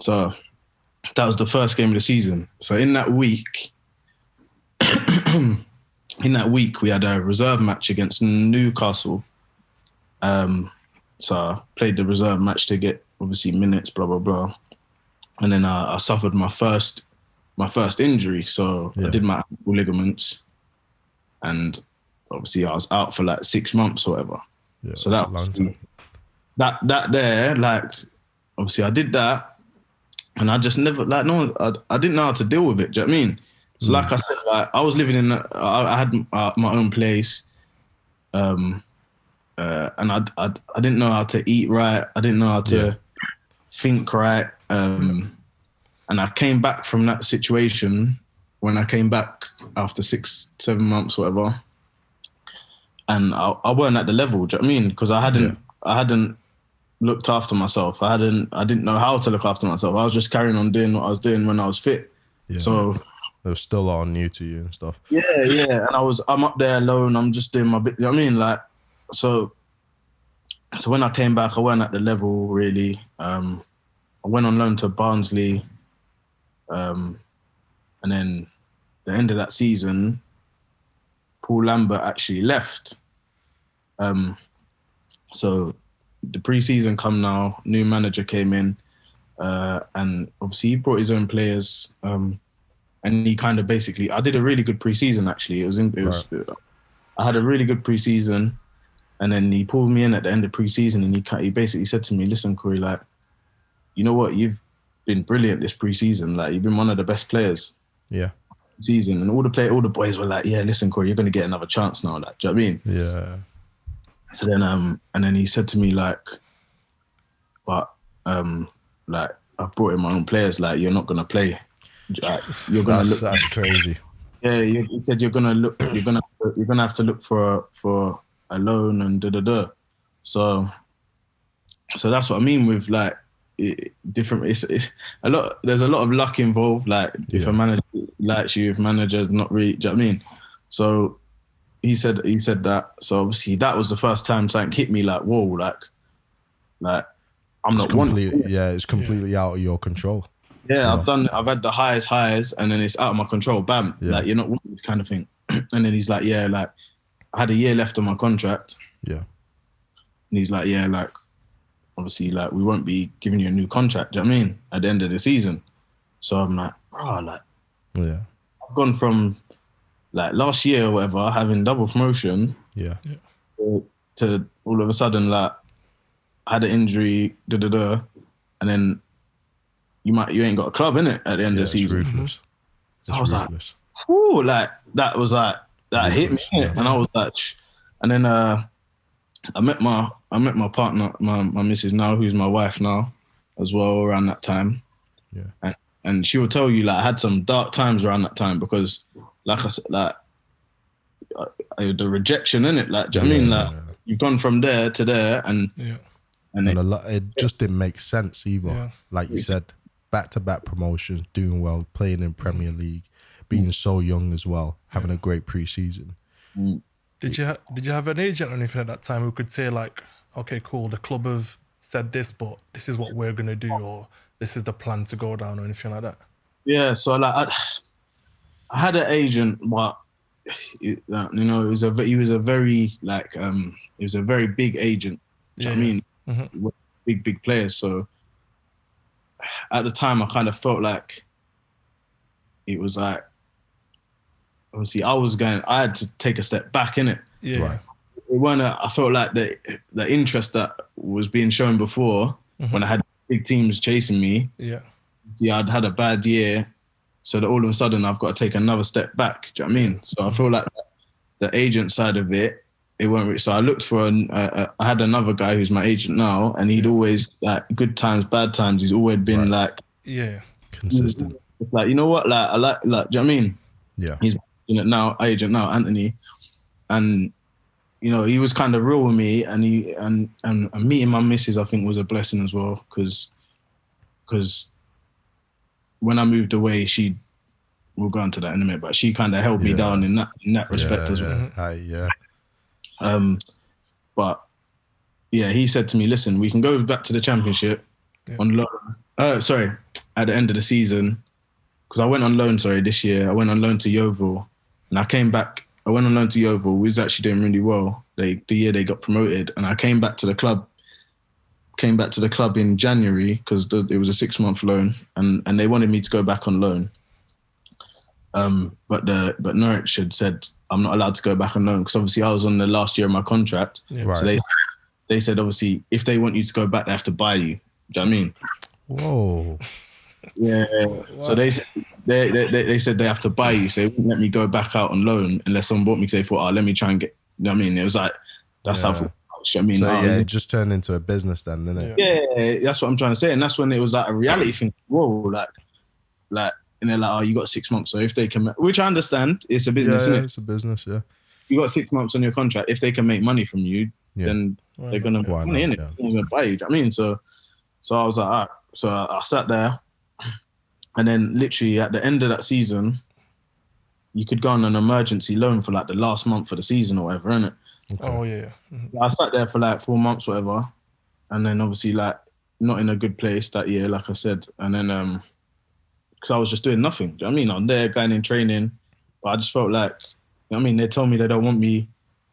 Speaker 2: So that was the first game of the season. So in that week, we had a reserve match against Newcastle. So I played the reserve match to get obviously minutes, blah blah blah, and then I suffered my first injury. So I did my ankle ligaments, and obviously I was out for like 6 months or whatever. Yeah, so that there, like, obviously I did that, and I just never I didn't know how to deal with it. Do you know what I mean? So like I said, like I was living in, I had my own place, and I didn't know how to eat right. I didn't know how to think right. And I came back from that situation when I came back after 6-7 months, whatever. And I weren't at the level. Do you know what I mean? Because I hadn't looked after myself. I didn't know how to look after myself. I was just carrying on doing what I was doing when I was fit. Yeah. So
Speaker 1: it was still all new to you and stuff.
Speaker 2: Yeah. And I'm up there alone. I'm just doing my bit. You know what I mean? Like, so when I came back, I weren't at the level really. I went on loan to Barnsley. And then the end of that season, Paul Lambert actually left. So the pre-season come now, new manager came in, and obviously he brought his own players, and he kind of basically, I did a really good pre-season actually. I had a really good pre-season, and then he pulled me in at the end of pre-season, and he basically said to me, listen, Korey, like, you know what, you've been brilliant this pre-season, like you've been one of the best players.
Speaker 1: Yeah.
Speaker 2: Season, and all the boys were like, yeah, listen, Korey, you're going to get another chance now, like, do you know what I mean?
Speaker 1: Yeah.
Speaker 2: So then, and then he said to me like, but like I've brought in my own players, like you're not going to play. Like, you're going to look.
Speaker 1: That's crazy.
Speaker 2: Yeah, he said you're going to have to look for a loan and da. So that's what I mean with like different. It's a lot. There's a lot of luck involved. Like if a manager likes you, if manager's not really. Do you know what I mean? So he said that. So obviously that was the first time something hit me like, whoa, like I'm not
Speaker 1: completely. Yeah, it's completely out of your control.
Speaker 2: Yeah, I've had the highest highs, and then it's out of my control. Bam, like you're not wanted, kind of thing. And then he's like, yeah, like I had a year left on my contract.
Speaker 1: Yeah,
Speaker 2: and he's like, yeah, like obviously, like we won't be giving you a new contract. Do you know what I mean? At the end of the season. So I'm like, bro, like,
Speaker 1: yeah,
Speaker 2: I've gone from like last year or whatever having double promotion.
Speaker 1: Yeah.
Speaker 2: To all of a sudden like I had an injury, and then you ain't got a club in it at the end of the season.
Speaker 1: Ruthless.
Speaker 2: So I was ruthless. Like, whoo, like that was like that hit me, and I was like, and then I met my partner, my missus now, who's my wife now, as well around that time.
Speaker 1: Yeah,
Speaker 2: and she will tell you like I had some dark times around that time because, like I said, like the rejection in it, like do you know what I mean? Like you've gone from there to there, and
Speaker 1: it just didn't make sense either. Yeah. Like you said, back-to-back promotions, doing well, playing in Premier League, being so young as well, having a great pre-season.
Speaker 3: Did you have an agent or anything at that time who could say like, okay, cool, the club have said this, but this is what we're gonna do, or this is the plan to go down, or anything like that?
Speaker 2: Yeah, so like I had an agent, but you know, he was a very big agent. Do you know what I mean?
Speaker 3: Mm-hmm.
Speaker 2: Big players. So at the time, I kind of felt like it was like, obviously, I had to take a step back in it.
Speaker 3: Yeah.
Speaker 1: Right.
Speaker 2: It weren't. I felt like the interest that was being shown before when I had big teams chasing me.
Speaker 3: Yeah.
Speaker 2: Yeah, I'd had a bad year, so that all of a sudden I've got to take another step back. Do you know what I mean? So I feel like the agent side of it weren't. So I looked for I had another guy who's my agent now, and he'd always like good times, bad times. He's always been like
Speaker 1: consistent.
Speaker 2: It's like, you know what, like I like do you know what I mean?
Speaker 1: Yeah.
Speaker 2: He's agent now, Anthony, and you know he was kind of real with me, and and meeting my missus I think was a blessing as well, because when I moved away, we'll go into that in a minute, but she kind of held me down in that respect as well. But yeah, he said to me, listen, we can go back to the Championship on loan. At the end of the season, because I went on loan, this year. I went on loan to Yeovil, and I came back. I went on loan to Yeovil. We was actually doing really well. The year they got promoted, and I came back to the club. In January because it was a 6-month loan, and they wanted me to go back on loan. But Norwich had said I'm not allowed to go back on loan because obviously I was on the last year of my contract.
Speaker 3: Yeah.
Speaker 2: So they said obviously if they want you to go back, they have to buy you. Do you know what I mean?
Speaker 1: Whoa.
Speaker 2: Yeah. So they said they have to buy you, so they wouldn't let me go back out on loan unless someone bought me. Because they thought, oh, let me try and get. You know what I mean? It was like that's how. I mean,
Speaker 1: so it just turned into a business then, didn't it?
Speaker 2: Yeah, that's what I'm trying to say, and that's when it was like a reality thing. Whoa, like, and they're like, oh, you got 6 months, so if they can, which I understand, it's a business, isn't it?
Speaker 1: It's a business, yeah.
Speaker 2: You got 6 months on your contract. If they can make money from you, then they're gonna make money in it. They're gonna buy you. Do you know what I mean? So I was like, all right. So I sat there, and then literally at the end of that season, you could go on an emergency loan for like the last month of the season or whatever, innit?
Speaker 3: Okay. Oh yeah.
Speaker 2: I sat there for like 4 months, whatever, and then obviously like not in a good place that year, like I said, and then because I was just doing nothing. Do you know what I mean? I'm there going in training, but I just felt like, you know what I mean, they told me they don't want me,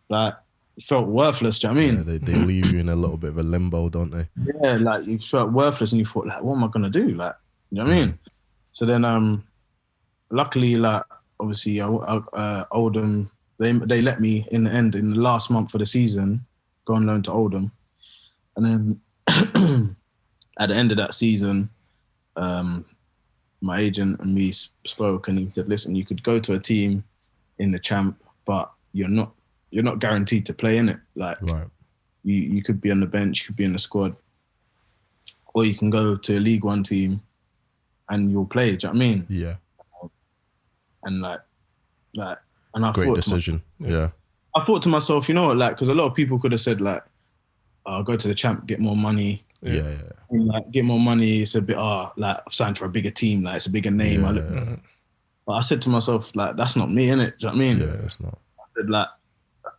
Speaker 2: like, it felt worthless. Do you know what I mean?
Speaker 1: Yeah, they leave you in a little bit of a limbo, don't they?
Speaker 2: Yeah, like you felt worthless, and you thought like, what am I gonna do? Like, you know what I mean? So then, luckily, like obviously, Oldham. They let me in the end, in the last month of the season, go on loan to Oldham. And then at the end of that season, my agent and me spoke, and he said, listen, you could go to a team in the champ, but you're not guaranteed to play in it. Like you could be on the bench, you could be in the squad, or you can go to a League One team and you'll play. Do you know what I mean?
Speaker 1: Yeah.
Speaker 2: And and I
Speaker 1: great decision.
Speaker 2: I thought to myself, you know what, like, because a lot of people could have said like, I'll go to the champ, get more money.
Speaker 1: Yeah.
Speaker 2: And, like, get more money. It's a bit, like I've signed for a bigger team, like it's a bigger name. But I said to myself, like, that's not me, innit? Do you know what I mean?
Speaker 1: Yeah, it's not.
Speaker 2: I said, like,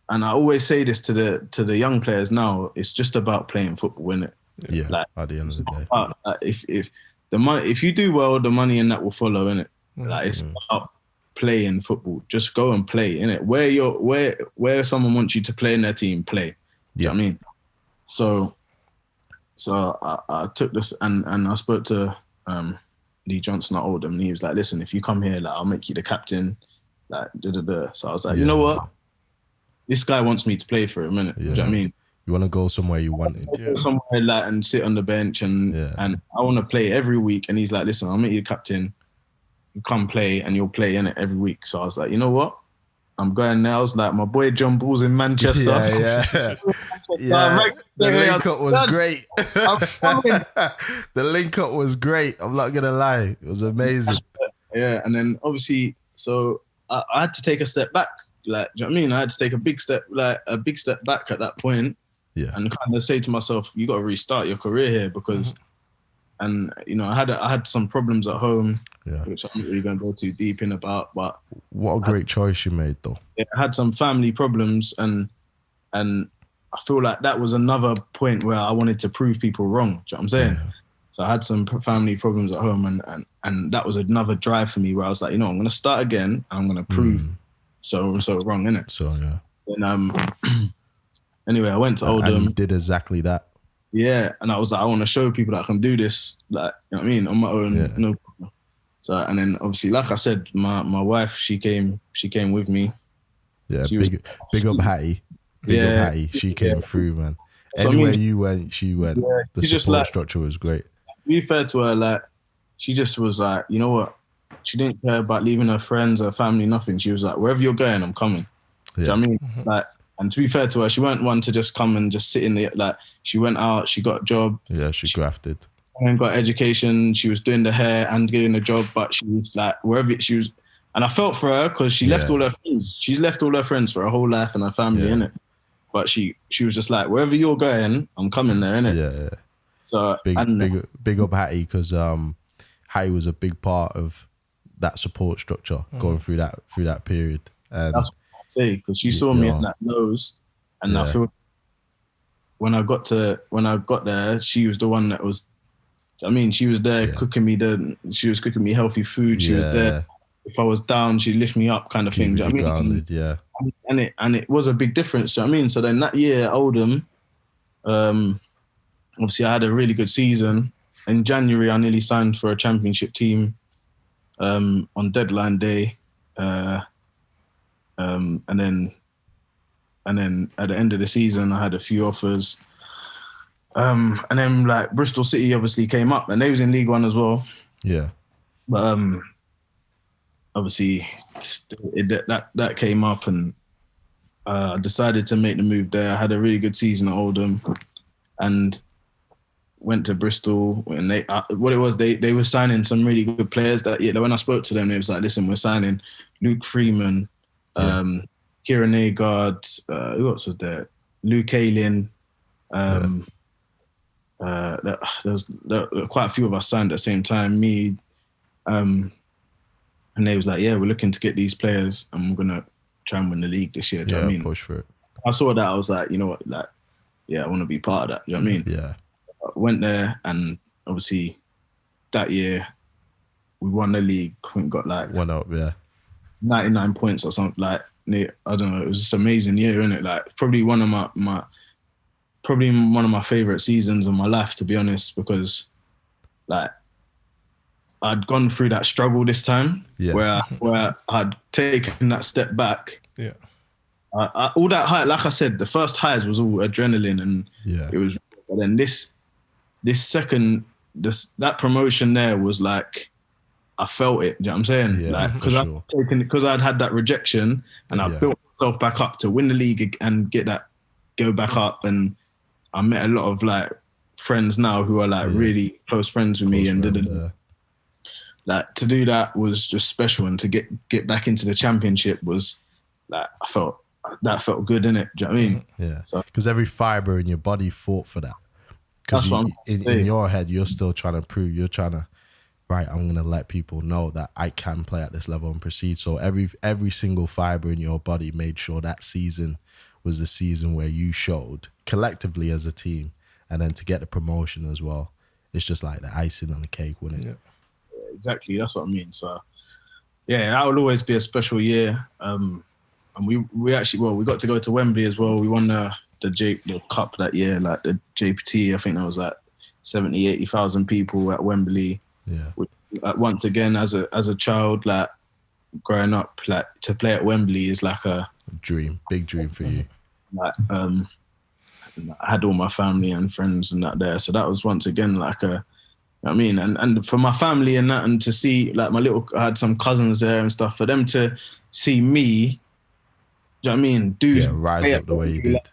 Speaker 2: and I always say this to the young players now, it's just about playing football, innit?
Speaker 1: Yeah.
Speaker 2: Like,
Speaker 1: at the end of the day.
Speaker 2: About, like, if the money, if you do well, the money and that will follow, innit? Like it's about playing football. Just go and play, innit? Where someone wants you to play in their team, play. Do you know what I mean? So I took this and I spoke to Lee Johnson at Oldham, and he was like, listen, if you come here, like I'll make you the captain, like da-da-da. So I was like, you know what? This guy wants me to play for him, innit? Do you know what I mean?
Speaker 1: You want to go somewhere you wanted.
Speaker 2: Go somewhere like and sit on the bench and I want to play every week. And he's like, listen, I'll make you the captain. You come play and you'll play in it every week. So I was like, you know what? I'm going there. I was like, my boy John Ball's in Manchester.
Speaker 1: The link up was great. The link up was great. I'm not gonna lie, it was amazing.
Speaker 2: Yeah, and then obviously, so I had to take a step back. Like, do you know what I mean? I had to take a big step back at that point. Yeah, and kind of say to myself, you got to restart your career here because, and you know, I had some problems at home. Yeah. Which I'm not really going to go too deep in about, but
Speaker 1: what a great choice you made, though.
Speaker 2: I had some family problems, and I feel like that was another point where I wanted to prove people wrong. Do you know what I'm saying? Yeah. So I had some family problems at home, and that was another drive for me where I was like, you know, I'm going to start again. And I'm going to prove so wrong, innit?
Speaker 1: So yeah.
Speaker 2: And anyway, I went to Oldham.
Speaker 1: And you did exactly that.
Speaker 2: Yeah, and I was like, I want to show people that I can do this, like, you know what I mean, on my own, no problem. So, and then obviously, like I said, my wife, she came with me.
Speaker 1: Yeah, big up Hattie. Big up Hattie. She came through, man. So, anywhere you went, she went. Yeah, the support structure was great.
Speaker 2: To be fair to her, like, she just was like, you know what? She didn't care about leaving her friends, her family, nothing. She was like, wherever you're going, I'm coming. Yeah. You know what I mean? Like, and to be fair to her, she weren't one to just come and just sit in the, like, she went out, she got a job.
Speaker 1: Yeah, she grafted.
Speaker 2: And got education. She was doing the hair and getting a job, but she was like, wherever she was. And I felt for her because she left all her friends. She's left all her friends for her whole life and her family, innit? But she was just like, wherever you're going, I'm coming there, innit?
Speaker 1: Yeah.
Speaker 2: So
Speaker 1: big up Hattie, because Hattie was a big part of that support structure going through that period. And
Speaker 2: that's what I'd say, because she saw me in that lows, and I feel when I got there, she was the one that was. I mean, she was there cooking me she was cooking me healthy food. She was there. If I was down, she'd lift me up, kind of thing. Do you know what I mean? And it was a big difference. Do you know what I mean? So then that year at Oldham, obviously I had a really good season. In January, I nearly signed for a championship team on deadline day. And then at the end of the season, I had a few offers. And then like Bristol City obviously came up, and they was in League One as well.
Speaker 1: Yeah.
Speaker 2: But obviously that came up, and I decided to make the move there. I had a really good season at Oldham, and went to Bristol. And they were signing some really good players. That when I spoke to them, they was like, "Listen, we're signing Luke Freeman, Kieran Agard, who else was there? Luke Ayling." There were quite a few of us signed at the same time. Me, and they was like, "Yeah, we're looking to get these players, and we're gonna try and win the league this year." Do you know what I mean?
Speaker 1: Push for it.
Speaker 2: I saw that. I was like, you know what, like, yeah, I want to be part of that. Do you know what I mean?
Speaker 1: Yeah.
Speaker 2: I went there, and obviously that year we won the league. I think got like 99 points or something. Like, I don't know. It was just an amazing year, innit? Like, probably one of my favorite seasons of my life, to be honest, because like I'd gone through that struggle this time, where I'd taken that step back.
Speaker 3: Yeah.
Speaker 2: All that high, like I said, the first highs was all adrenaline, and it was. But then that promotion there was like, I felt it. Do you know what I'm saying?
Speaker 1: Yeah,
Speaker 2: like, because I'd had that rejection, and I built myself back up to win the league and go back up, and I met a lot of like friends now who are like really close friends with me, and like to do that was just special, and to get back into the championship was like, that felt good, innit? Do you know what I mean?
Speaker 1: Yeah. Because every fibre in your body fought for that. Because in your head, you're still trying to prove, right, I'm going to let people know that I can play at this level and proceed. So every single fibre in your body made sure that season was the season where you showed collectively as a team, and then to get the promotion as well. It's just like the icing on the cake, wouldn't it?
Speaker 2: Yeah, exactly. That's what I mean. So, yeah, that will always be a special year. And we actually, we got to go to Wembley as well. We won the cup that year, like the JPT. I think there was like 70, 80,000 people at Wembley.
Speaker 1: Yeah.
Speaker 2: Once again, as a child, like growing up, like to play at Wembley is like a
Speaker 1: dream, big dream for you.
Speaker 2: Like, I had all my family and friends and that there, so that was once again like a, you know what I mean, and for my family and that, and to see like I had some cousins there and stuff, for them to see me, you know what I mean,
Speaker 1: rise up the way you did.
Speaker 2: Like,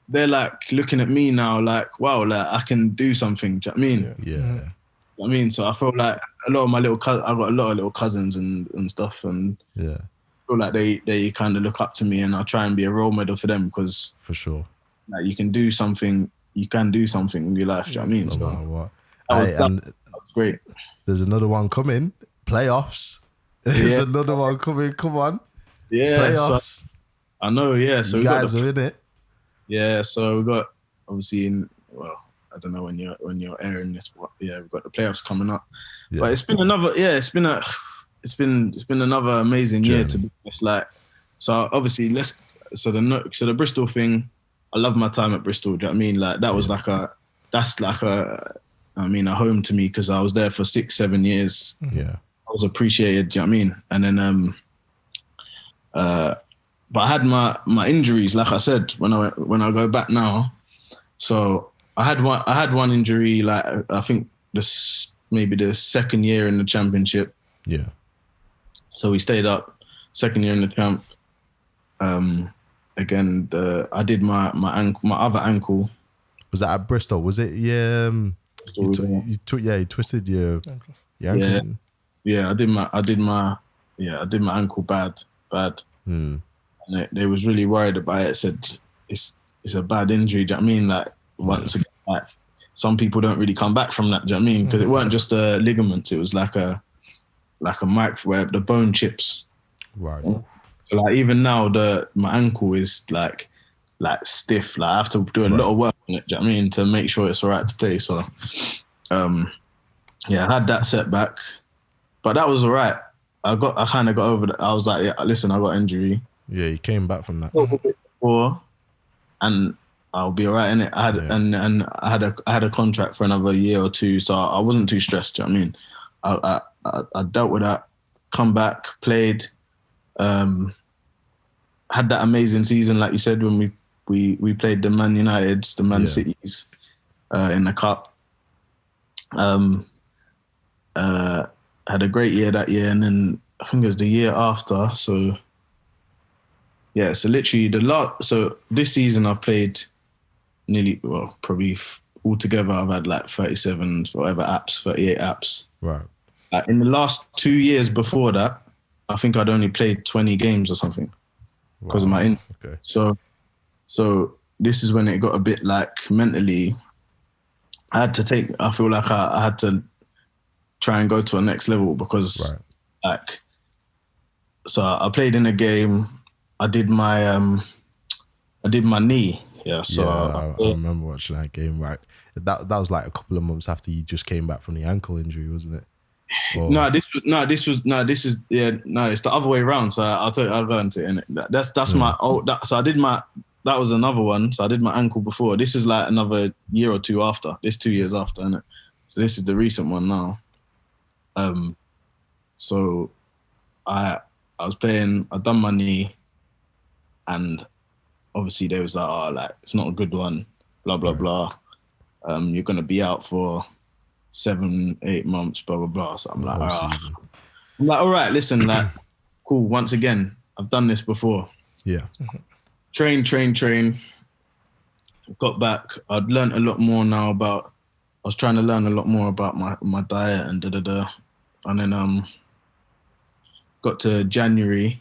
Speaker 2: they're like looking at me now like, wow, like I can do something. Do you know what I mean?
Speaker 1: Yeah.
Speaker 2: You know what I mean, so I feel like a lot of my I've got a lot of little cousins and stuff, and I feel like they kind of look up to me, and I try and be a role model for them, because
Speaker 1: for sure,
Speaker 2: like you can do something in your life. Do you know what I mean?
Speaker 1: No matter what.
Speaker 2: That's great.
Speaker 1: There's another one coming. Playoffs. There's another one coming. Come on.
Speaker 2: Yeah.
Speaker 1: Playoffs.
Speaker 2: So, I know. Yeah. So
Speaker 1: you guys are in it.
Speaker 2: Yeah. So we got obviously I don't know when you're airing this, but yeah, we've got the playoffs coming up. Yeah. But it's been another amazing year, to be honest. Like, so obviously the Bristol thing. I love my time at Bristol. Do you know what I mean? Like that was like a home to me, because I was there for 6-7 years.
Speaker 1: Yeah,
Speaker 2: I was appreciated. Do you know what I mean? And then but I had my injuries, like I said, when I go back now. So I had one injury, like I think maybe the second year in the championship.
Speaker 1: Yeah.
Speaker 2: So we stayed up, second year in the champ. Again, I did my other ankle.
Speaker 1: Was that at Bristol? Was it? Yeah. You twisted your ankle.
Speaker 2: Yeah. I did my ankle bad. And they was really worried about it. Said it's a bad injury. Do you know what I mean? Like once again, like some people don't really come back from that. Do you know what I mean? Because it weren't just a ligament. It was like a micro where the bone chips.
Speaker 1: Right.
Speaker 2: So like even now my ankle is like stiff. Like I have to do a lot of work on it. Do you know what I mean? To make sure it's all right to play. So I had that setback, but that was all right. I kind of got over that. I was like, yeah, listen, I got injury.
Speaker 1: Yeah, you came back from that.
Speaker 2: Before, and I'll be all right in it. I had a contract for another year or two, so I wasn't too stressed. Do you know what I mean? I dealt with that. Come back, played. Had that amazing season, like you said, when we played the Man Uniteds, the Man Cities. in the cup. Had a great year that year, and then I think it was the year after. So yeah, so literally so this season I've played nearly, well, probably altogether I've had like 37 whatever apps, 38 apps.
Speaker 1: Right.
Speaker 2: In the last 2 years before that, I think I'd only played 20 games or something because of my
Speaker 1: Okay.
Speaker 2: So this is when it got a bit like mentally. I feel like I had to try and go to a next level because like, so I played in a game. I did my knee. Yeah. So
Speaker 1: yeah, I remember watching that game. Right. That was like a couple of months after you just came back from the ankle injury, wasn't it? Or...
Speaker 2: It's the other way around. So I'll go into it. That's my old. So I did that was another one. So I did my ankle before. This is like another year or two after. This 2 years after, innit? So this is the recent one now. So I was playing. I done my knee, and obviously they was like, oh, like it's not a good one. Blah blah blah. You're gonna be out for 7-8 months, blah blah blah. So I'm like, all right, listen, like, cool. Once again, I've done this before.
Speaker 1: Yeah.
Speaker 2: Train. Got back. I'd learned a lot more now about. I was trying to learn a lot more about my diet and and then got to January.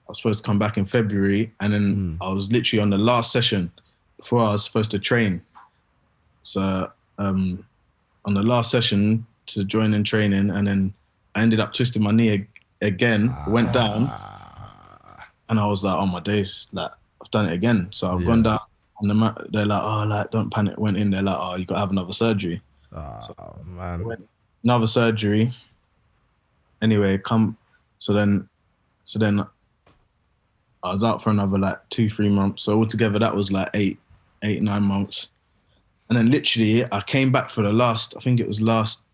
Speaker 2: I was supposed to come back in February, and then I was literally on the last session before I was supposed to train. So on the last session to join in training, and then I ended up twisting my knee again, went down, and I was like, oh my days, like I've done it again. So I've gone down, and they're like, oh, like don't panic. Went in, they're like, oh, you got to have another surgery.
Speaker 1: Man,
Speaker 2: another surgery. Anyway, so then I was out for another like 2-3 months. So altogether that was like 8-9 months. And then literally I came back for the last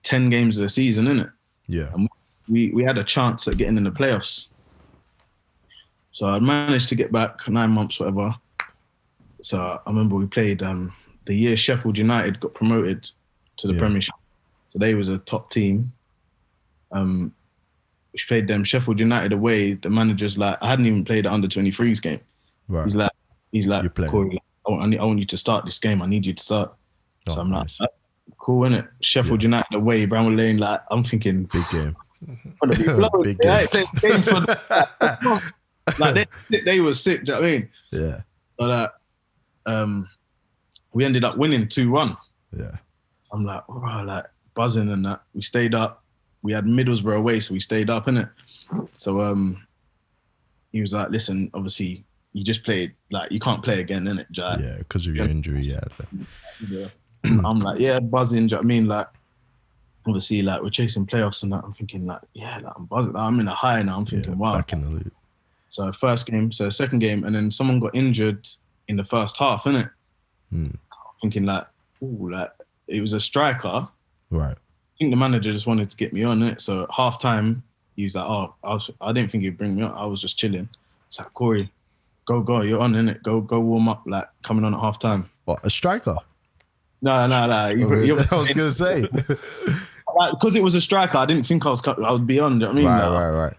Speaker 2: 10 games of the season, innit?
Speaker 1: Yeah.
Speaker 2: And we had a chance at getting in the playoffs. So I managed to get back 9 months, whatever. So I remember we played the year Sheffield United got promoted to the Premiership. So they was a top team. We played them, Sheffield United away. The manager's like, I hadn't even played the under-23s game.
Speaker 1: Right.
Speaker 2: He's like, Korey, I want you to start this game. I need you to start. So I'm nice. Like, cool, innit? Sheffield United away, Bramall Lane. Like, I'm thinking,
Speaker 1: big game.
Speaker 2: Big game for like they were sick. Do you know what I mean?
Speaker 1: Yeah.
Speaker 2: So we ended up winning 2-1.
Speaker 1: Yeah.
Speaker 2: So I'm like, oh, like buzzing and that. We stayed up. We had Middlesbrough away, so we stayed up, innit? So he was like, listen, obviously you just played, like you can't play again, innit, Jai?
Speaker 1: Yeah, because of your injury,
Speaker 2: yeah. I'm like, yeah, buzzing, do you know what I mean? Like, obviously, like we're chasing playoffs and that. I'm thinking like, yeah, like, I'm buzzing. I'm in a high now. I'm thinking, wow.
Speaker 1: Back in the loop.
Speaker 2: So second game, and then someone got injured in the first half, innit? I'm thinking like, ooh, like it was a striker.
Speaker 1: Right.
Speaker 2: I think the manager just wanted to get me on it. So half time, he was like, oh, I didn't think he'd bring me on. I was just chilling. It's like, Korey, go, you're on, innit? Go warm up, like coming on at half time.
Speaker 1: What, a striker?
Speaker 2: No.
Speaker 1: I was going to say.
Speaker 2: Because it was a striker, I didn't think I was beyond it. I mean,
Speaker 1: right.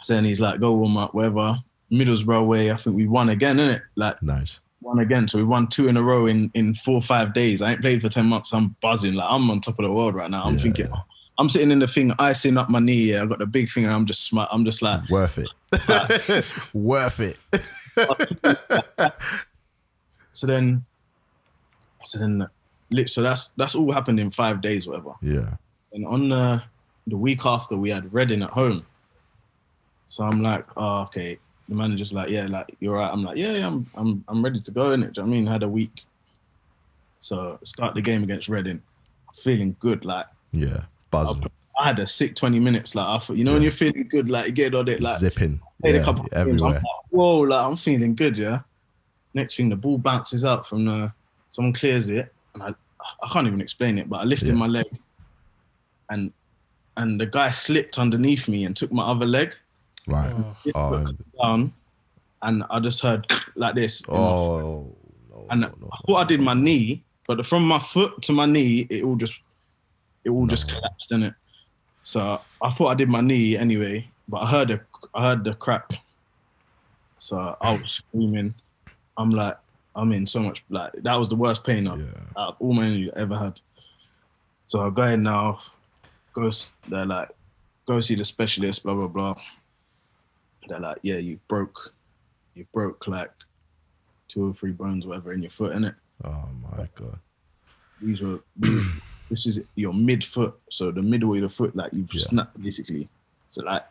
Speaker 2: So then he's like, go warm up, whatever. Middlesbrough away, I think we won again, innit? Like,
Speaker 1: nice.
Speaker 2: Won again. So we won 2 in a row in 4 or 5 days. I ain't played for 10 months. I'm buzzing. Like, I'm on top of the world right now. I'm thinking, I'm sitting in the thing, icing up my knee. Yeah, I got the big thing, and I'm just smart. I'm just like,
Speaker 1: worth it. Worth it.
Speaker 2: So that's all happened in 5 days, whatever.
Speaker 1: Yeah.
Speaker 2: And on the week after, we had Reading at home. So I'm like, oh, okay. The manager's like, yeah, like you're right. I'm like, yeah, I'm ready to go in it. Do you know what I mean? Had a week. So start the game against Reading, feeling good, like
Speaker 1: buzzing.
Speaker 2: I had a sick 20 minutes, like I thought, you know, when you're feeling good, like you get on it, like
Speaker 1: zipping,
Speaker 2: a couple
Speaker 1: everywhere.
Speaker 2: Like, whoa, like I'm feeling good, yeah. Next thing, the ball bounces out from someone clears it, and I can't even explain it, but I lifted my leg, and the guy slipped underneath me and took my other leg.
Speaker 1: Right.
Speaker 2: Down, and I just heard like this.
Speaker 1: I
Speaker 2: thought I did my knee, but from my foot to my knee, it all just collapsed, innit? So I thought I did my knee anyway, but I heard the crack. So I was screaming. I'm like, I'm in so much, like, that was the worst pain out of all my injuries I ever had. So I go ahead now, they're like, go see the specialist, blah, blah, blah. They're like, yeah, you broke like 2 or 3 bones, whatever, in your foot, innit?
Speaker 1: Oh my God.
Speaker 2: This is your mid-foot, so the middle of the foot, like you've snapped basically. So like,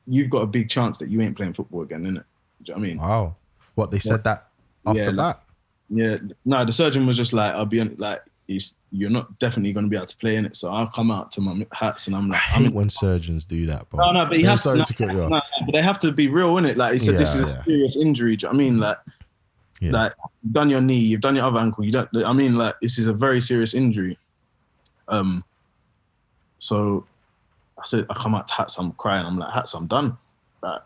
Speaker 2: you've got a big chance that you ain't playing football again, innit? Do you know what I mean?
Speaker 1: Wow. What, they said that off the bat?
Speaker 2: Yeah. No, the surgeon was just like, I'll be like, you're not definitely going to be able to play in it. So I'll come out to my hats and I'm like,
Speaker 1: I hate when surgeons do that, bro.
Speaker 2: No, but he has to. No, but they have to be real, innit? Like he said, this is a serious injury. Do you know what I mean? Like, like you've done your knee, you've done your other ankle. You don't. I mean, like this is a very serious injury. So I said, I come out to hats. I'm crying. I'm like, hats, I'm done. Like,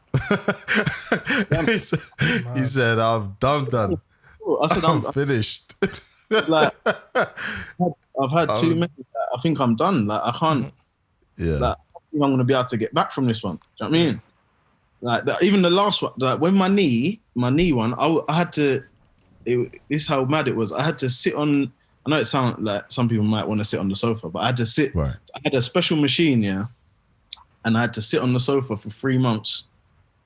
Speaker 1: he said, I'm done.
Speaker 2: I said, I'm
Speaker 1: finished.
Speaker 2: Like, I've had too many. I think I'm done. Like, I can't.
Speaker 1: Yeah.
Speaker 2: Like, I think I'm gonna be able to get back from this one. Do you know what I mean? Like, even the last one, like when my knee one, I had to. This is how mad it was. I had to sit on. I know it sounds like some people might want to sit on the sofa, but I had to sit.
Speaker 1: Right.
Speaker 2: I had a special machine, and I had to sit on the sofa for 3 months.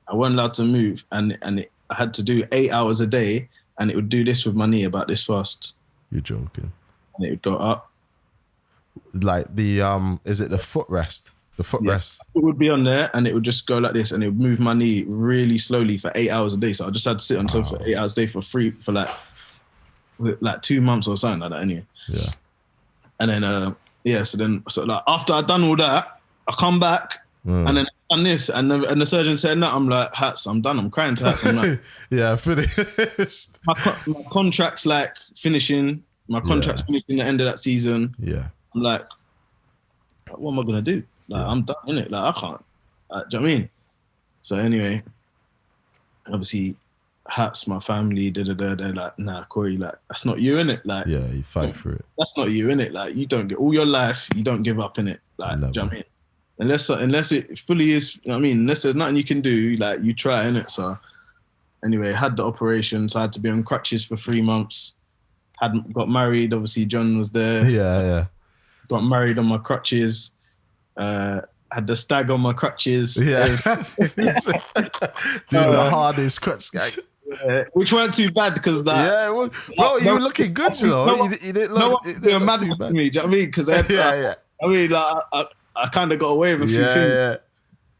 Speaker 2: I wasn't allowed to move, and I had to do 8 hours a day, and it would do this with my knee about this fast.
Speaker 1: You're joking.
Speaker 2: And it would go up.
Speaker 1: Like the is it the footrest? The footrest.
Speaker 2: It would be on there, and it would just go like this, and it would move my knee really slowly for 8 hours a day. So I just had to sit on the sofa for 8 hours a day for free for like 2 months or something like that. Anyway.
Speaker 1: Yeah.
Speaker 2: And then so like after I'd done all that, I come back and then I've done this, and the surgeon said, "No," I'm like, hats, I'm done. I'm crying to hats. I'm like,
Speaker 1: yeah, finished.
Speaker 2: My contract's like finishing. My contract's finishing the end of that season.
Speaker 1: Yeah.
Speaker 2: I'm like, what am I gonna do? Like, I'm done, innit? Like, I can't. Do you know what I mean? So anyway, obviously, hats, my family, they're like, nah, Korey, like, that's not you, innit? Like,
Speaker 1: yeah, you fight for it.
Speaker 2: That's not you, innit? Like, you don't get all your life, you don't give up, innit? Like, do you know what I mean? Unless it fully is, you know what I mean? Unless there's nothing you can do, like, you try, innit? So anyway, had the operation, so I had to be on crutches for 3 months. Got married, obviously John was there.
Speaker 1: Yeah.
Speaker 2: Got married on my crutches. Had the stag on my crutches.
Speaker 1: Yeah. Doing the hardest crutch guy.
Speaker 2: Yeah, which weren't too bad because that.
Speaker 1: Yeah, well, bro, you were looking good, you know. You didn't look.
Speaker 2: No one mad to me. Do you know what I mean? Because I mean, like, I kind of got away with a few things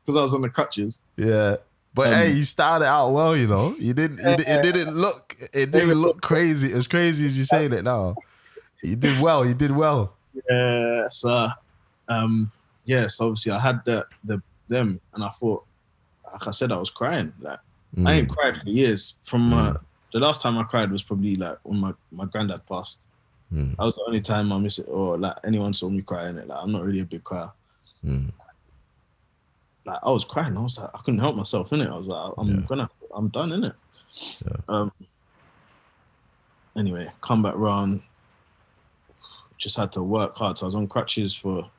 Speaker 2: because I was on the crutches.
Speaker 1: Yeah, but hey, you started out well, you know. You didn't. It didn't look crazy as you're saying it now. You did well.
Speaker 2: Yeah. So, so obviously I had them, and I thought, like I said, I was crying. Like I ain't cried for years. From the last time I cried was probably like when my granddad passed. That was the only time I miss it, or like anyone saw me crying. Like I'm not really a big crier. Like I was crying. I was like, I couldn't help myself, innit? I was like, I'm done, innit? Yeah. Anyway, come back round. Just had to work hard. So I was on crutches for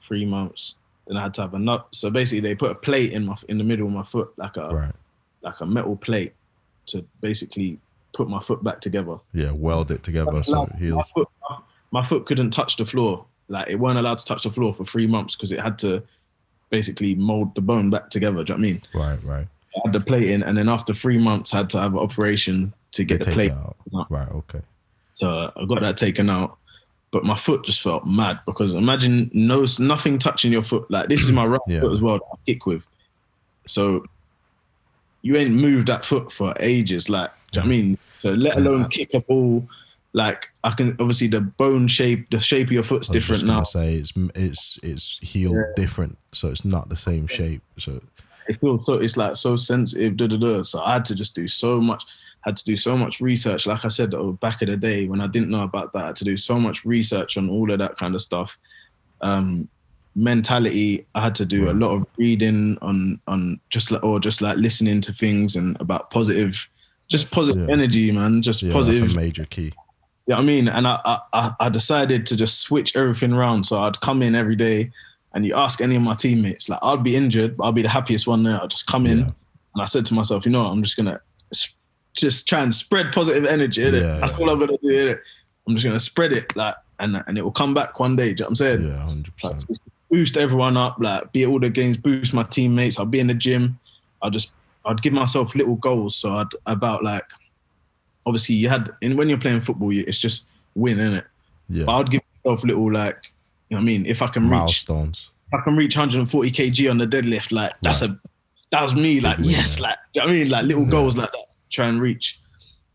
Speaker 2: 3 months. Then I had to have a nut. So basically, they put a plate in the middle of my foot, like a metal plate, to basically put my foot back together.
Speaker 1: Yeah, weld it together so it heals.
Speaker 2: My foot couldn't touch the floor. Like it weren't allowed to touch the floor for 3 months because it had to basically mold the bone back together. Do you know what I mean?
Speaker 1: Right.
Speaker 2: I had the plate in, and then after 3 months, I had to have an operation to get the plate
Speaker 1: out. Right. Okay.
Speaker 2: So I got that taken out. But my foot just felt mad because imagine nothing touching your foot. Like this is my right foot as well that I kick with. So you ain't moved that foot for ages. Like, do you know what I mean? So let alone kick a ball. Like I can obviously the bone shape, the shape of your foot's different now.
Speaker 1: I was just gonna say it's healed different, so it's not the same shape. So
Speaker 2: it feels it's like so sensitive. So I had to just do so much. Had to do so much research. Like I said, back in the day when I didn't know about that, I had to do so much research on all of that kind of stuff. Mentality, I had to do a lot of reading on just like listening to things and about positive energy, man. Just positive.
Speaker 1: That's a major key.
Speaker 2: You know what I mean? And I decided to just switch everything around. So I'd come in every day, and you ask any of my teammates, like, I'd be injured, but I'll be the happiest one there. I'll just come in, and I said to myself, you know what, I'm just gonna just try and spread positive energy. Innit? That's all I'm gonna do. Innit? I'm just gonna spread it, like, and it will come back one day. Do you know what I'm saying?
Speaker 1: Yeah, 100%.
Speaker 2: Like, just boost everyone up, like, be at all the games, boost my teammates. I'll be in the gym. I'd give myself little goals. So obviously when you're playing football, it's just win, innit?
Speaker 1: Yeah.
Speaker 2: But I'd give myself little, like, you know what I mean? If I can
Speaker 1: milestones.
Speaker 2: If I can reach 140 kg on the deadlift, like, that was me, like, yes, like, do you know what I mean? Like, little goals like that, try and reach.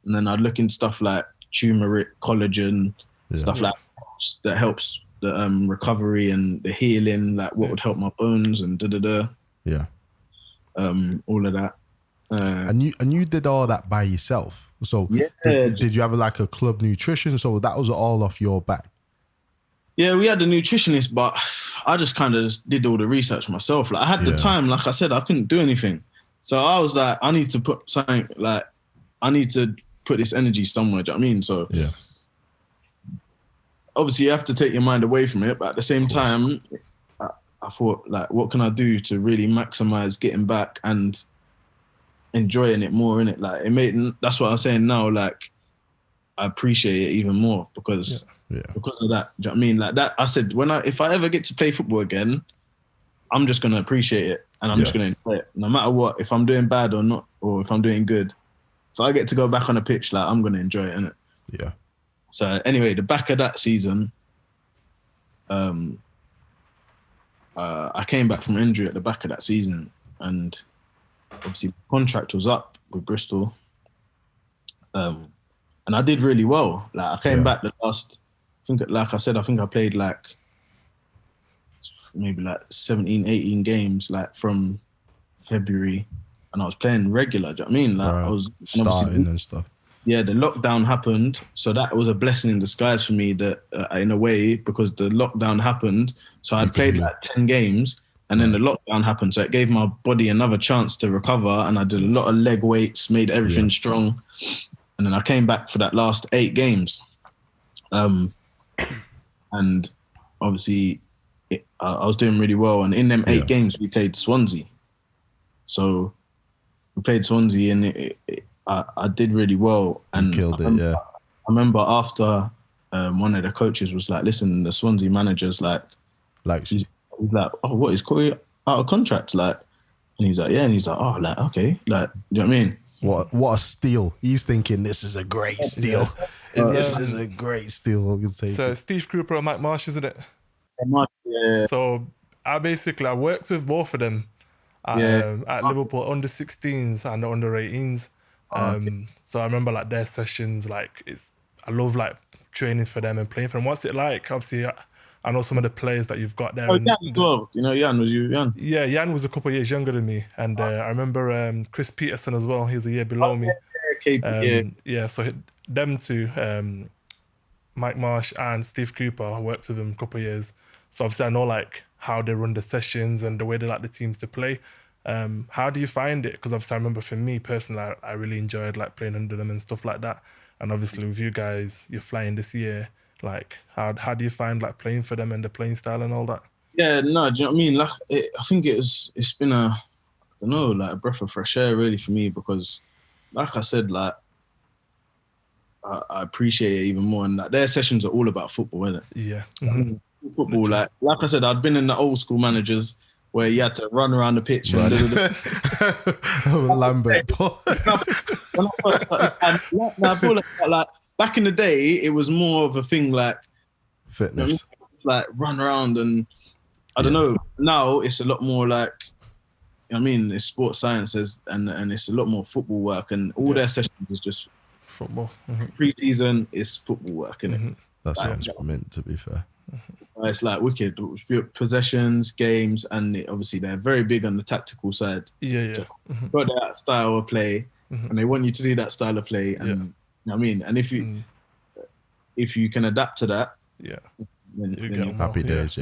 Speaker 2: And then I'd look into stuff like turmeric, collagen, stuff like that helps the recovery and the healing, like what would help my bones and
Speaker 1: Yeah.
Speaker 2: All of that.
Speaker 1: And you did all that by yourself. So did you have like a club nutrition? So that was all off your back.
Speaker 2: Yeah, we had a nutritionist, but I just kind of did all the research myself. Like, I had the time, like I said, I couldn't do anything. So I was like, I need to put something, like, I need to put this energy somewhere. Do you know what I mean? So obviously you have to take your mind away from it, but at the same time, I thought, like, what can I do to really maximize getting back and enjoying it more, innit? Like, that's what I'm saying now, like, I appreciate it even more because of that. Do you know what I mean? Like, that, I said, if I ever get to play football again, I'm just gonna appreciate it and I'm just gonna enjoy it, no matter what. If I'm doing bad or not, or if I'm doing good, if I get to go back on a pitch, like, I'm gonna enjoy it, innit?
Speaker 1: Yeah.
Speaker 2: So anyway, the back of that season, I came back from injury at the back of that season, and obviously the contract was up with Bristol, and I did really well. Like, I came back the last, I think, like I said, I think I played like maybe like 17, 18 games, like, from February, and I was playing regular. Do you know what I mean? Like, I was
Speaker 1: starting and stuff.
Speaker 2: Yeah, the lockdown happened, so that was a blessing in disguise for me. That in a way, because the lockdown happened, so I'd played like 10 games, and then the lockdown happened, so it gave my body another chance to recover, and I did a lot of leg weights, made everything strong, and then I came back for that last 8 games, and obviously I was doing really well, and in them 8 games we played Swansea, so we played Swansea, and I did really well, and
Speaker 1: you killed it. I
Speaker 2: remember after one of the coaches was like, "Listen, the Swansea manager's like he's like, oh, what is Korey out of contract?" Like, and he's like, "Yeah," and he's like, "Oh, like, okay, like, do you know what I mean?"
Speaker 1: What a steal! He's thinking this is a great steal. This is a great steal. I can say.
Speaker 3: So Steve Cooper and Mike Marsh, isn't it?
Speaker 2: Yeah.
Speaker 3: So I worked with both of them at Liverpool under 16s and under 18s. So I remember, like, their sessions, like, I love, like, training for them and playing for them. What's it like? Obviously, I know some of the players that you've got there.
Speaker 2: Oh, Jan as well. You know, Jan was you, Jan?
Speaker 3: Yeah, Jan was a couple of years younger than me. And I remember Chris Peterson as well. He was a year below me.
Speaker 2: Yeah,
Speaker 3: so them two, Mike Marsh and Steve Cooper, I worked with them a couple of years. So obviously I know, like, how they run the sessions and the way they like the teams to play. How do you find it? Because obviously I remember for me personally, I really enjoyed, like, playing under them and stuff like that. And obviously with you guys, you're flying this year. Like, how do you find, like, playing for them and the playing style and all that?
Speaker 2: Yeah, no, do you know what I mean? Like, I think it's been a breath of fresh air really for me, because, like I said, like, I appreciate it even more, and, like, their sessions are all about football, isn't it?
Speaker 3: Yeah.
Speaker 2: Mm-hmm. Football, like I said, I'd been in the old school managers where you had to run around the pitch and
Speaker 1: Lambert.
Speaker 2: When I first started, I feel like back in the day, it was more of a thing like
Speaker 1: fitness,
Speaker 2: you know, it's like run around, and I don't know. Now it's a lot more like, you know what I mean, it's sports sciences, and it's a lot more football work, and all their sessions is just
Speaker 3: football.
Speaker 2: Pre-season is football work, innit?
Speaker 1: That's how it's meant to be fair.
Speaker 2: It's like wicked possessions, games, and obviously they're very big on the tactical side. Got that style of play, and they want you to do that style of play, and you know what I mean. And if you can adapt to that, then
Speaker 1: happy days.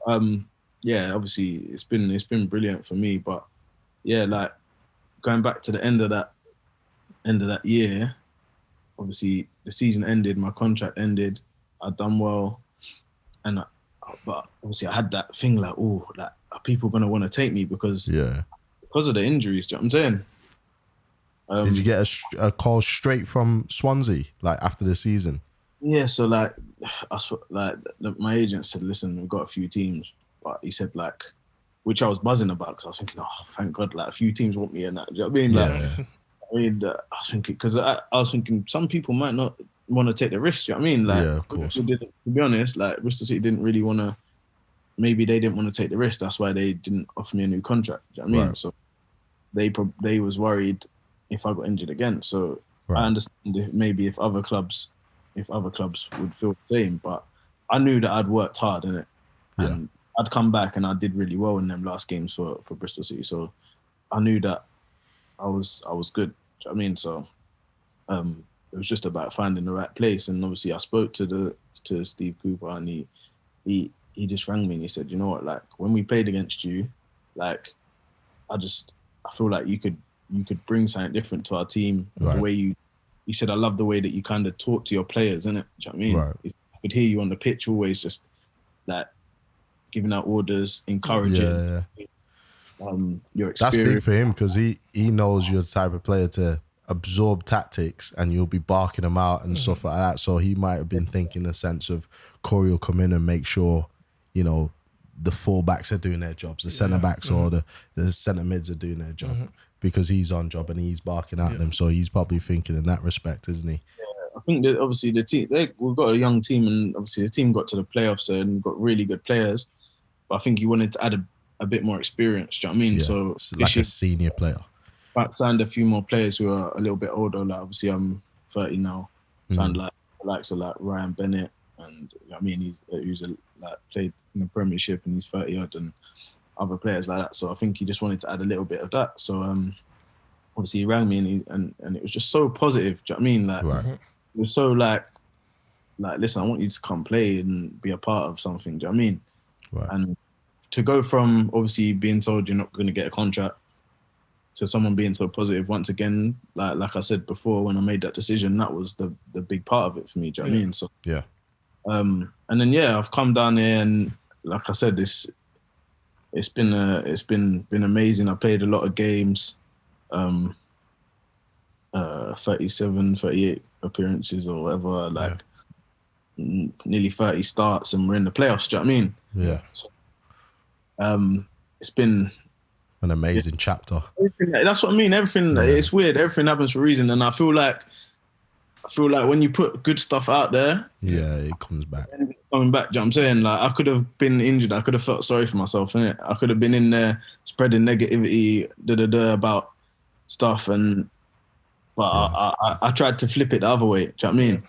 Speaker 2: Obviously it's been brilliant for me. But yeah, like, going back to the end of that year, obviously the season ended, my contract ended, I'd done well, but obviously I had that thing like, oh, like, are people gonna want to take me because of the injuries? Do you know what I'm saying?
Speaker 1: Did you get a call straight from Swansea like after the season?
Speaker 2: Yeah, so like, my agent said, listen, we've got a few teams, but he said like, which I was buzzing about because I was thinking, oh, thank God, like a few teams want me in that. Do you know what I mean? I was thinking, because I was thinking some people might not want to take the risk. Do you know what I mean? Like,
Speaker 1: of course.
Speaker 2: To be honest, like Bristol City didn't really want to. Maybe they didn't want to take the risk. That's why they didn't offer me a new contract. Do you know what I mean? So they was worried if I got injured again. So I understand if other clubs would feel the same, but I knew that I'd worked hard in it, and I'd come back and I did really well in them last games for Bristol City. So I knew that I was good. Do you know what I mean? So it was just about finding the right place. And obviously I spoke to Steve Cooper, and he just rang me and he said, you know what, like when we played against you, like I feel like you could bring something different to our team. The way you said, I love the way that you kind of talk to your players, innit? Do you know what I mean? Right. I could hear you on the pitch always just like giving out orders, encouraging. Your experience.
Speaker 1: That's big for him because he knows you're the type of player to absorb tactics and you'll be barking them out and stuff like that. So he might have been thinking a sense of Korey will come in and make sure, you know, the full-backs are doing their jobs, the centre-backs or the centre-mids are doing their job because he's on job and he's barking at them. So he's probably thinking in that respect, isn't he?
Speaker 2: I think that obviously the team, we've got a young team, and obviously the team got to the playoffs and we've got really good players. But I think he wanted to add a bit more experience. Do you know what I mean? So
Speaker 1: it's like a senior player.
Speaker 2: Signed a few more players who are a little bit older. Like obviously I'm 30 now. Signed like the likes of like Ryan Bennett, and you know what I mean, he's like played in the Premiership and he's 30 odd, and other players like that. So I think he just wanted to add a little bit of that. So obviously he rang me and it was just so positive. Do you know what I mean? Like it was so like listen, I want you to come play and be a part of something. Do you know what I mean?
Speaker 1: Right.
Speaker 2: And to go from obviously being told you're not going to get a contract to someone being so positive once again, like I said before, when I made that decision, that was the big part of it for me. Do you know what I mean? So and then I've come down here and like I said, it's been amazing. I played a lot of games, 37, 38 appearances or whatever, like nearly 30 starts, and we're in the playoffs. Do you know what I mean?
Speaker 1: Yeah.
Speaker 2: So, it's been
Speaker 1: an amazing chapter.
Speaker 2: That's what I mean. Everything, it's weird. Everything happens for a reason, and I feel like when you put good stuff out there,
Speaker 1: it comes back.
Speaker 2: Coming back, do you know what I'm saying? Like I could have been injured. I could have felt sorry for myself, innit? I could have been in there spreading negativity, about stuff, but I tried to flip it the other way. Do you know what I mean?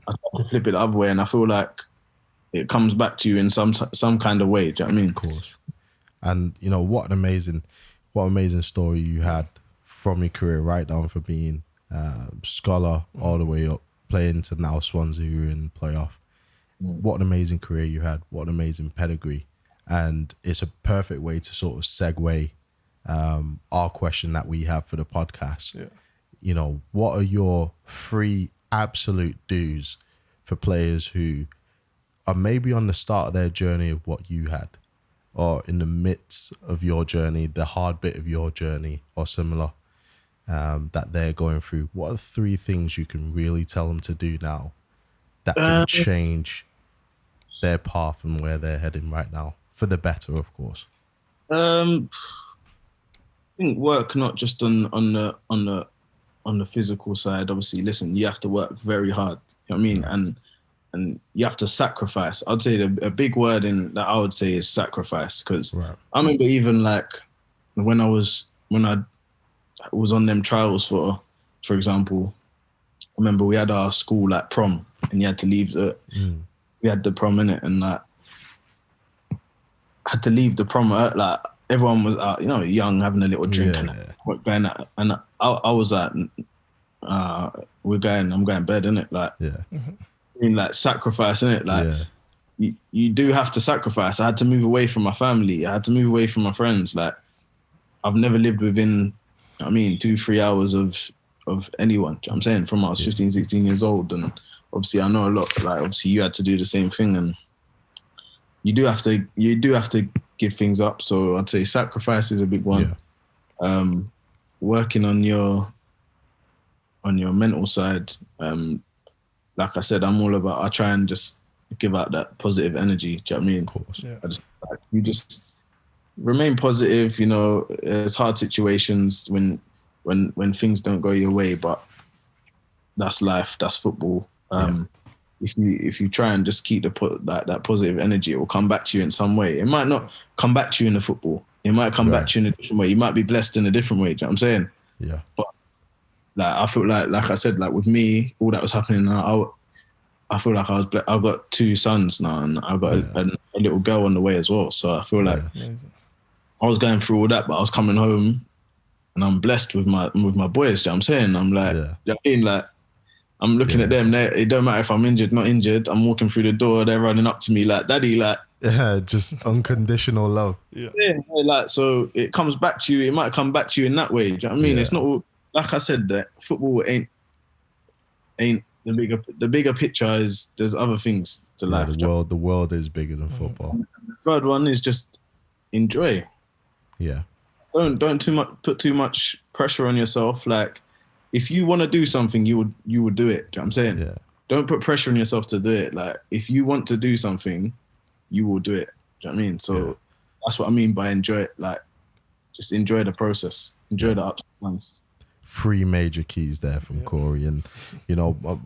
Speaker 2: I tried to flip it the other way, and I feel like it comes back to you in some kind of way. Do you know what I mean?
Speaker 1: Of course. And you know what an amazing story you had from your career, right down from being scholar all the way up, playing to now Swansea, who are in playoff. What an amazing career you had. What an amazing pedigree. And it's a perfect way to sort of segue our question that we have for the podcast. Yeah. You know, what are your 3 absolute do's for players who are maybe on the start of their journey of what you had, or in the midst of your journey, the hard bit of your journey or similar that they're going through? What are 3 things you can really tell them to do now that can change their path and where they're heading right now for the better, of course?
Speaker 2: I think work not just on the physical side. Obviously, listen, you have to work very hard. You know what I mean? Yeah. And you have to sacrifice. I'd say a big word in that I would say is sacrifice, because I remember even like when I was on them trials for example, I remember we had our school like prom, and you had to leave we had the prom in it, and like I had to leave the prom like everyone was out, you know, young, having a little drink and going out, and I was like, I'm going bed, innit? Like I mean, like sacrifice, innit? Like you do have to sacrifice. I had to move away from my family. I had to move away from my friends. Like I've never lived within, 2-3 hours of of anyone. Do you know what I'm saying? From I was 15, 16 years old, and obviously I know a lot. Like obviously you had to do the same thing, and you do have to give things up. So I'd say sacrifice is a big one. Working on your mental side. Like I said, I'm all about. I try and just give out that positive energy. Do you know what I mean?
Speaker 1: Of course.
Speaker 2: Yeah. You just remain positive. You know, there's hard situations when things don't go your way, but that's life. That's football. If you try and just keep that positive energy, it will come back to you in some way. It might not come back to you in the football. It might come back to you in a different way. You might be blessed in a different way. Do you know what I'm saying?
Speaker 1: Yeah.
Speaker 2: But like I feel like I said, like with me, all that was happening now. I feel like I've got 2 sons now, and I've got a little girl on the way as well. So I feel like I was going through all that, but I was coming home, and I'm blessed with my boys. Do you know what I'm saying? I'm like, you know what I mean? Like I'm looking at them. It don't matter if I'm injured, not injured. I'm walking through the door. They're running up to me like, "Daddy," like.
Speaker 1: Yeah, just unconditional love.
Speaker 2: Yeah, like so it comes back to you. It might come back to you in that way. Do you know what I mean? It's not all, like I said, that football ain't the bigger picture is there's other things to life.
Speaker 1: The world is bigger than football.
Speaker 2: And the third one is just enjoy.
Speaker 1: Yeah.
Speaker 2: Don't put too much pressure on yourself. Like if you want to do something, you would do it. Do you know what I'm saying?
Speaker 1: Yeah.
Speaker 2: Don't put pressure on yourself to do it. Like if you want to do something, you will do it. Do you know what I mean? So that's what I mean by enjoy it. Like just enjoy the process. Enjoy the ups and downs.
Speaker 1: 3 major keys there from Korey, and you know, a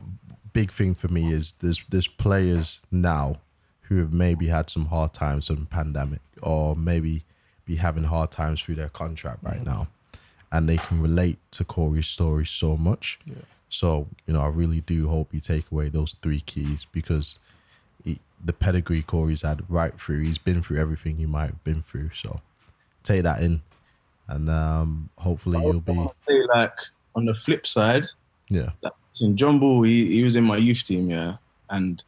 Speaker 1: big thing for me is there's players now who have maybe had some hard times from the pandemic, or maybe be having hard times through their contract right now, and they can relate to Korey's story so much. So you know, I really do hope you take away those 3 keys, because the pedigree Korey's had right through, he's been through everything you might have been through. So take that in. And hopefully you'll be.
Speaker 2: Like on the flip side,
Speaker 1: like,
Speaker 2: in John Ball, he was in my youth team, and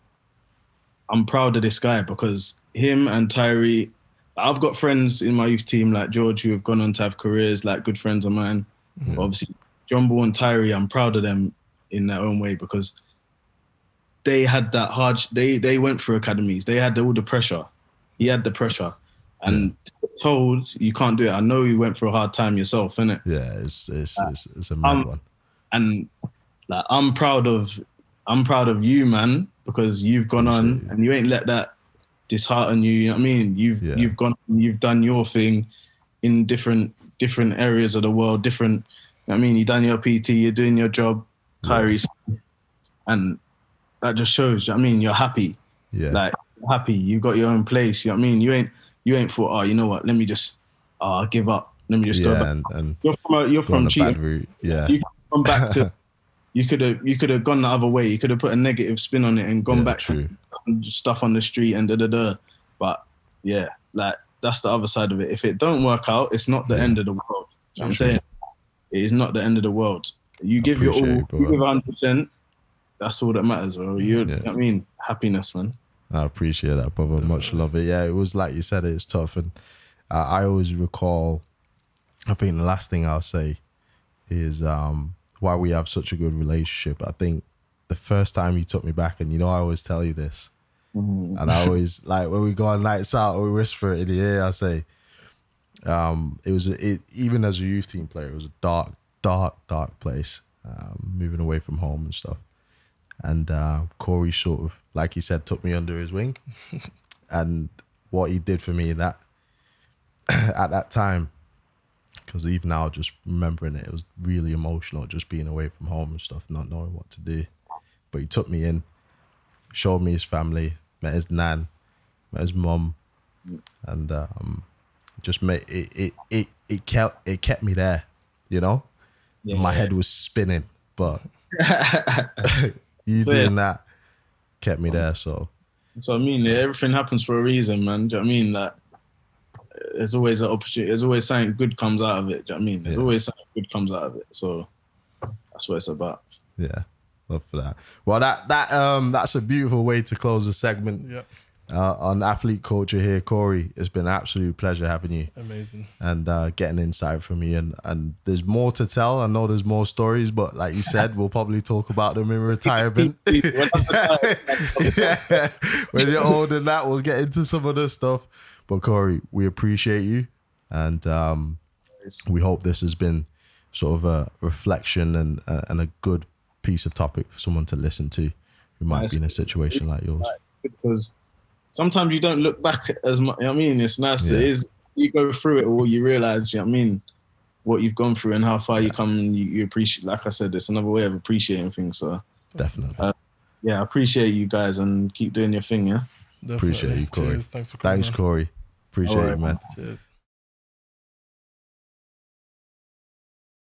Speaker 2: I'm proud of this guy because him and Tyree. I've got friends in my youth team like George who have gone on to have careers, like good friends of mine. Obviously, John Ball and Tyree, I'm proud of them in their own way because they had that hard. They went through academies. They had all the pressure. He had the pressure. And told you can't do it. I know you went through a hard time yourself, innit?
Speaker 1: Yeah, it's a mad one.
Speaker 2: And like I'm proud of you, man, because you've gone on and you ain't let that dishearten you. You know what I mean? You've gone, you've done your thing in different areas of the world. Different. You know what I mean? You done your PT. You're doing your job, Tyrese, and that just shows. You know what I mean? You're happy.
Speaker 1: Yeah.
Speaker 2: Like happy. You got your own place. You know what I mean? You ain't thought, oh, you know what? Let me just give up. Let me just go back.
Speaker 1: And
Speaker 2: you're from cheating.
Speaker 1: Yeah.
Speaker 2: You come back to. You could have gone the other way. You could have put a negative spin on it and gone back to stuff on the street and But yeah, like that's the other side of it. If it don't work out, it's not the end of the world. You know what I'm saying? It is not the end of the world. You give your all. You give 100%. That's all that matters, bro. You know what I mean? Happiness, man.
Speaker 1: I appreciate that, brother. Much love it. Yeah, it was like you said, it's tough. And I always recall, I think the last thing I'll say is why we have such a good relationship. I think the first time you took me back, and you know I always tell you this, and I always, like when we go on nights out, we whisper it in the ear, I say, even as a youth team player, it was a dark place, moving away from home and stuff. And Korey sort of, like he said, took me under his wing. And what he did for me in that at that time, because even now, just remembering it, it was really emotional, just being away from home and stuff, not knowing what to do. But he took me in, showed me his family, met his nan, met his mum, and just made it kept me there, you know. My head was spinning, but doing that kept me there. So
Speaker 2: I mean, everything happens for a reason, man. Do you know what I mean? Like, there's always an opportunity. There's always something good comes out of it. Do you know what I mean? There's always something good comes out of it. So that's what it's about.
Speaker 1: Yeah, love for that. Well, that's a beautiful way to close the segment.
Speaker 3: Yeah.
Speaker 1: on Athlete Culture here, Korey. It's been an absolute pleasure having you.
Speaker 3: Amazing.
Speaker 1: And getting insight from you. And there's more to tell. I know there's more stories, but like you said, we'll probably talk about them in retirement. Yeah. When you're older than that, we'll get into some of this stuff. But Korey, we appreciate you. And we hope this has been sort of a reflection and a good piece of topic for someone to listen to who might be in a situation like yours.
Speaker 2: Because sometimes you don't look back as much. I mean, it's nice. It is. You go through it all, you realize, I mean, what you've gone through and how far you come. And you appreciate. Like I said, it's another way of appreciating things. So
Speaker 1: definitely.
Speaker 2: I appreciate you guys and keep doing your thing. Yeah.
Speaker 3: Definitely.
Speaker 1: Appreciate you, Korey.
Speaker 3: Cheers. Thanks for coming.
Speaker 1: Thanks, Korey. Appreciate it, man.
Speaker 3: Cheers.